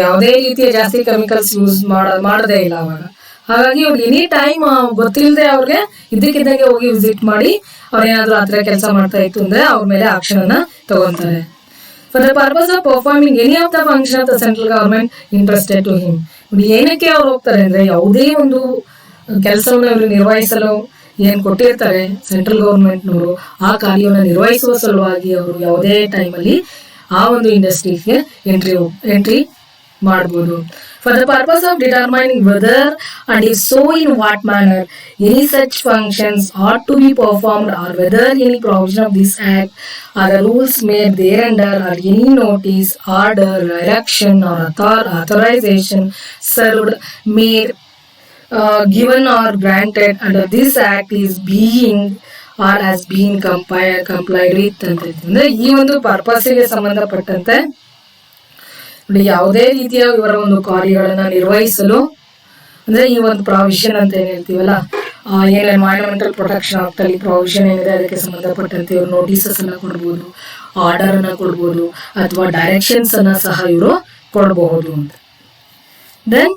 ಯಾವುದೇ ರೀತಿಯ ಜಾಸ್ತಿ ಕೆಮಿಕಲ್ಸ್ ಯೂಸ್ ಮಾಡದೇ ಇಲ್ಲ ಅವಾಗ. ಹಾಗಾಗಿ ಅವ್ರಿಗೆ ಎನಿ ಟೈಮ್ ಗೊತ್ತಿಲ್ಲದೆ ಅವ್ರಿಗೆ ಇದ್ದಕ್ಕಿದ್ದಂಗೆ ಹೋಗಿ ವಿಸಿಟ್ ಮಾಡಿ ಅವ್ರೇನಾದ್ರೂ ಆ ಥರ ಕೆಲಸ ಮಾಡ್ತಾ ಇತ್ತು ಅಂದ್ರೆ ಅವ್ರ ಮೇಲೆ ಆಕ್ಷನ್ ಅನ್ನ ತಗೊಂತಾರೆ. For the purpose of performing any of the function of the central government interested to him. ಏನಕ್ಕೆ ಅವ್ರು ಹೋಗ್ತಾರೆ ಅಂದ್ರೆ ಯಾವುದೇ ಒಂದು ಕೆಲಸವನ್ನು ಇವರು ನಿರ್ವಹಿಸಲು ಏನ್ ಕೊಟ್ಟಿರ್ತಾರೆ ಸೆಂಟ್ರಲ್ ಗವರ್ಮೆಂಟ್ನವರು, ಆ ಕಾರ್ಯವನ್ನು ನಿರ್ವಹಿಸುವ ಸಲುವಾಗಿ ಅವರು ಯಾವುದೇ ಟೈಮಲ್ಲಿ ಆ ಒಂದು ಇಂಡಸ್ಟ್ರಿಗೆ ಎಂಟ್ರಿ ಮಾಡ್ಬೋದು. For the purpose of determining whether and if so in what manner any such functions ought to be performed, or whether any provision of this act or the rules made thereunder or any notice, order, direction or authorization served, made, given or granted under this act is being or has been complied with ಅಂತ ಅಂದ್ರೆ ಈ ಒಂದು ಪರ್ಪಸ್ಗೆ ಸಂಬಂಧಪಟ್ಟಂತೆ ಯಾವುದೇ ರೀತಿಯ ಇವರ ಒಂದು ಕಾರ್ಯಗಳನ್ನ ನಿರ್ವಹಿಸಲು ಅಂದ್ರೆ ಈ ಒಂದು ಪ್ರಾವಿಷನ್ ಅಂತ ಏನ್ ಹೇಳ್ತೀವಲ್ಲ, ಏನ್ ಎನ್ವೈರನ್ಮೆಂಟಲ್ ಪ್ರೊಟೆಕ್ಷನ್ ಆಕ್ಟ್ ಅಲ್ಲಿ ಪ್ರಾವಿಷನ್ ಏನಿದೆ ಅದಕ್ಕೆ ಸಂಬಂಧಪಟ್ಟಂತೆ ಇವರು ನೋಟಿಸಸ್ ಅನ್ನ ಕೊಡ್ಬೋದು, ಆರ್ಡರ್ ಅನ್ನ ಕೊಡ್ಬೋದು, ಅಥವಾ ಡೈರೆಕ್ಷನ್ಸ್ ಅನ್ನ ಸಹ ಇವರು ಕೊಡಬಹುದು ಅಂತ. Then,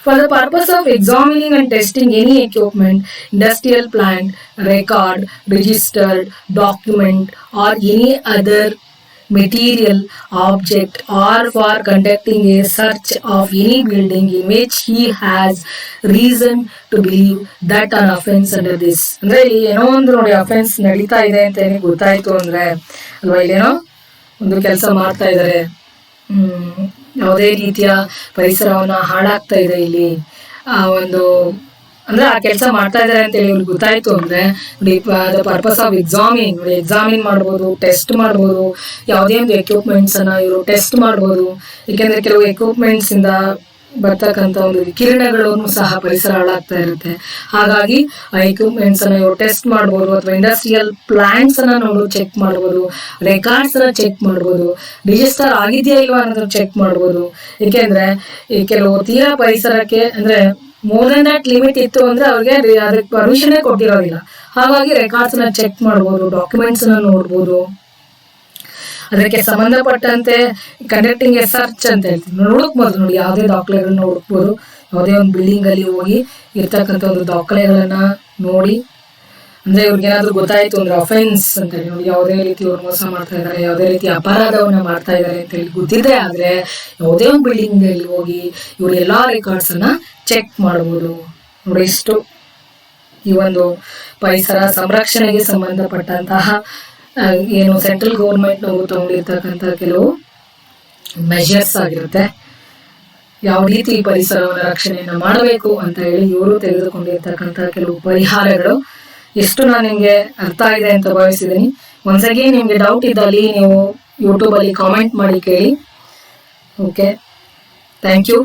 for the purpose of examining and testing any equipment, industrial plant, record, registered, document, or any other material object, or for conducting a search of any building in which he has reason to believe that an offense under this. ಅಂದ್ರೆ ಇಲ್ಲಿ ಏನೋ ಒಂದು ನೋಡಿ offence ನಡೀತಾ ಇದೆ ಅಂತ ಏನಿಗೆ ಗೊತ್ತಾಯ್ತು ಅಂದ್ರೆ ಅಲ್ವಾ, ಇಲ್ಲೇನೋ ಒಂದು ಕೆಲಸ ಮಾಡ್ತಾ ಇದ್ದಾರೆ, ಯಾವುದೇ ರೀತಿಯ ಪರಿಸರವನ್ನ ಹಾಳಾಗ್ತಾ ಇದೆ ಇಲ್ಲಿ ಆ ಒಂದು ಅಂದ್ರೆ ಆ ಕೆಲಸ ಮಾಡ್ತಾ ಇದಾರೆ ಅಂತ ಹೇಳಿ ಇವ್ರಿಗೆ ಗೊತ್ತಾಯ್ತು ಅಂದ್ರೆ ದ ಪರ್ಪಸ್ ಆಫ್ ಎಕ್ಸಾಮಿನ್ ಮಾಡ್ಬೋದು, ಟೆಸ್ಟ್ ಮಾಡ್ಬೋದು, ಯಾವುದೇ ಒಂದು ಎಕ್ವಿಪ್ಮೆಂಟ್ಸ್ ಅನ್ನ ಇವರು ಟೆಸ್ಟ್ ಮಾಡ್ಬೋದು. ಯಾಕೆಂದ್ರೆ ಕೆಲವು ಎಕ್ವಿಪ್ಮೆಂಟ್ಸ್ ಇಂದ ಬರ್ತಕ್ಕಂಥ ಒಂದು ಕಿರಣಗಳನ್ನು ಸಹ ಪರಿಸರ ಹಾಳಾಗ್ತಾ ಇರುತ್ತೆ. ಹಾಗಾಗಿ ಆ ಎಕ್ವಿಪ್ಮೆಂಟ್ಸ್ ಅನ್ನ ಇವರು ಟೆಸ್ಟ್ ಮಾಡ್ಬೋದು, ಅಥವಾ ಇಂಡಸ್ಟ್ರಿಯಲ್ ಪ್ಲಾಂಟ್ಸ್ ಅನ್ನ ನೋಡು ಚೆಕ್ ಮಾಡ್ಬೋದು, ರೆಕಾರ್ಡ್ಸ್ ಅನ್ನ ಚೆಕ್ ಮಾಡ್ಬೋದು, ರಿಜಿಸ್ಟರ್ ಆಗಿದೆಯಾ ಇಲ್ವಾ ಅನ್ನೋದನ್ನ ಚೆಕ್ ಮಾಡ್ಬೋದು. ಏಕೆಂದ್ರೆ ಈ ಕೆಲವು ತೀರಾ ಪರಿಸರಕ್ಕೆ ಅಂದ್ರೆ ಮೋರ್ ದನ್ ದಟ್ ಲಿಮಿಟ್ ಇತ್ತು ಅಂದ್ರೆ ಅವ್ರಿಗೆ ಅದಕ್ಕೆ ಪರ್ಮಿಷನ್ ಕೊಟ್ಟಿರೋದಿಲ್ಲ. ಹಾಗಾಗಿ ರೆಕಾರ್ಡ್ಸ್ ನ ಚೆಕ್ ಮಾಡ್ಬೋದು, ಡಾಕ್ಯುಮೆಂಟ್ಸ್ ನ ನೋಡ್ಬೋದು, ಅದಕ್ಕೆ ಸಂಬಂಧಪಟ್ಟಂತೆ ಕಂಡಕ್ಟಿಂಗ್ ಎ ಸರ್ಚ್ ಅಂತ ಹೇಳ್ತೀವಿ, ಹುಡುಕ್ಬೋದು. ನೋಡಿ ಯಾವುದೇ ದಾಖಲೆಗಳನ್ನ ಹುಡುಕ್ಬೋದು, ಯಾವುದೇ ಒಂದು ಬಿಲ್ಡಿಂಗ್ ಅಲ್ಲಿ ಹೋಗಿ ಇರ್ತಕ್ಕಂಥ ಒಂದು ದಾಖಲೆಗಳನ್ನ ನೋಡಿ, ಅಂದ್ರೆ ಇವ್ರಿಗೆ ಏನಾದ್ರು ಗೊತ್ತಾಯ್ತು ಅಂದ್ರೆ ಅಫೆನ್ಸ್ ಅಂತ ಹೇಳಿ ನೋಡಿ ಯಾವುದೇ ರೀತಿ ಇವ್ರು ಮೋಸ ಮಾಡ್ತಾ ಇದಾರೆ, ಯಾವುದೇ ರೀತಿ ಅಪರಾಧವನ್ನ ಮಾಡ್ತಾ ಇದಾರೆ ಅಂತ ಹೇಳಿ ಗೊತ್ತಿದೆ ಆದ್ರೆ ಯಾವುದೇ ಒಂದು ಬಿಲ್ಡಿಂಗ್ ಅಲ್ಲಿ ಹೋಗಿ ಇವ್ರು ಎಲ್ಲಾ ರೆಕಾರ್ಡ್ಸ್ ಅನ್ನ ಚೆಕ್ ಮಾಡಬಹುದು. ನೋಡಿ ಇಷ್ಟು ಈ ಒಂದು ಪರಿಸರ ಸಂರಕ್ಷಣೆಗೆ ಸಂಬಂಧಪಟ್ಟಂತಹ ಏನು ಸೆಂಟ್ರಲ್ ಗೌರ್ಮೆಂಟ್ ನವರು ತಗೊಂಡಿರ್ತಕ್ಕಂಥ ಕೆಲವು ಮೆಜರ್ಸ್ ಆಗಿರುತ್ತೆ. ಯಾವ ರೀತಿ ಪರಿಸರವನ್ನು ರಕ್ಷಣೆಯನ್ನ ಮಾಡಬೇಕು ಅಂತ ಹೇಳಿ ಇವರು ತೆಗೆದುಕೊಂಡಿರ್ತಕ್ಕಂತಹ ಕೆಲವು ಪರಿಹಾರಗಳು ಎಷ್ಟು ನಾನು ನಿಮ್ಗೆ ಅರ್ಥ ಆಗಿದೆ ಅಂತ ಭಾವಿಸಿದ್ದೀನಿ. ಒಂದ್ಸಗಿ ನಿಮ್ಗೆ ಡೌಟ್ ಇದ್ದಲ್ಲಿ ನೀವು ಯೂಟ್ಯೂಬ್ ಅಲ್ಲಿ ಕಾಮೆಂಟ್ ಮಾಡಿ ಕೇಳಿ. Okay, thank you.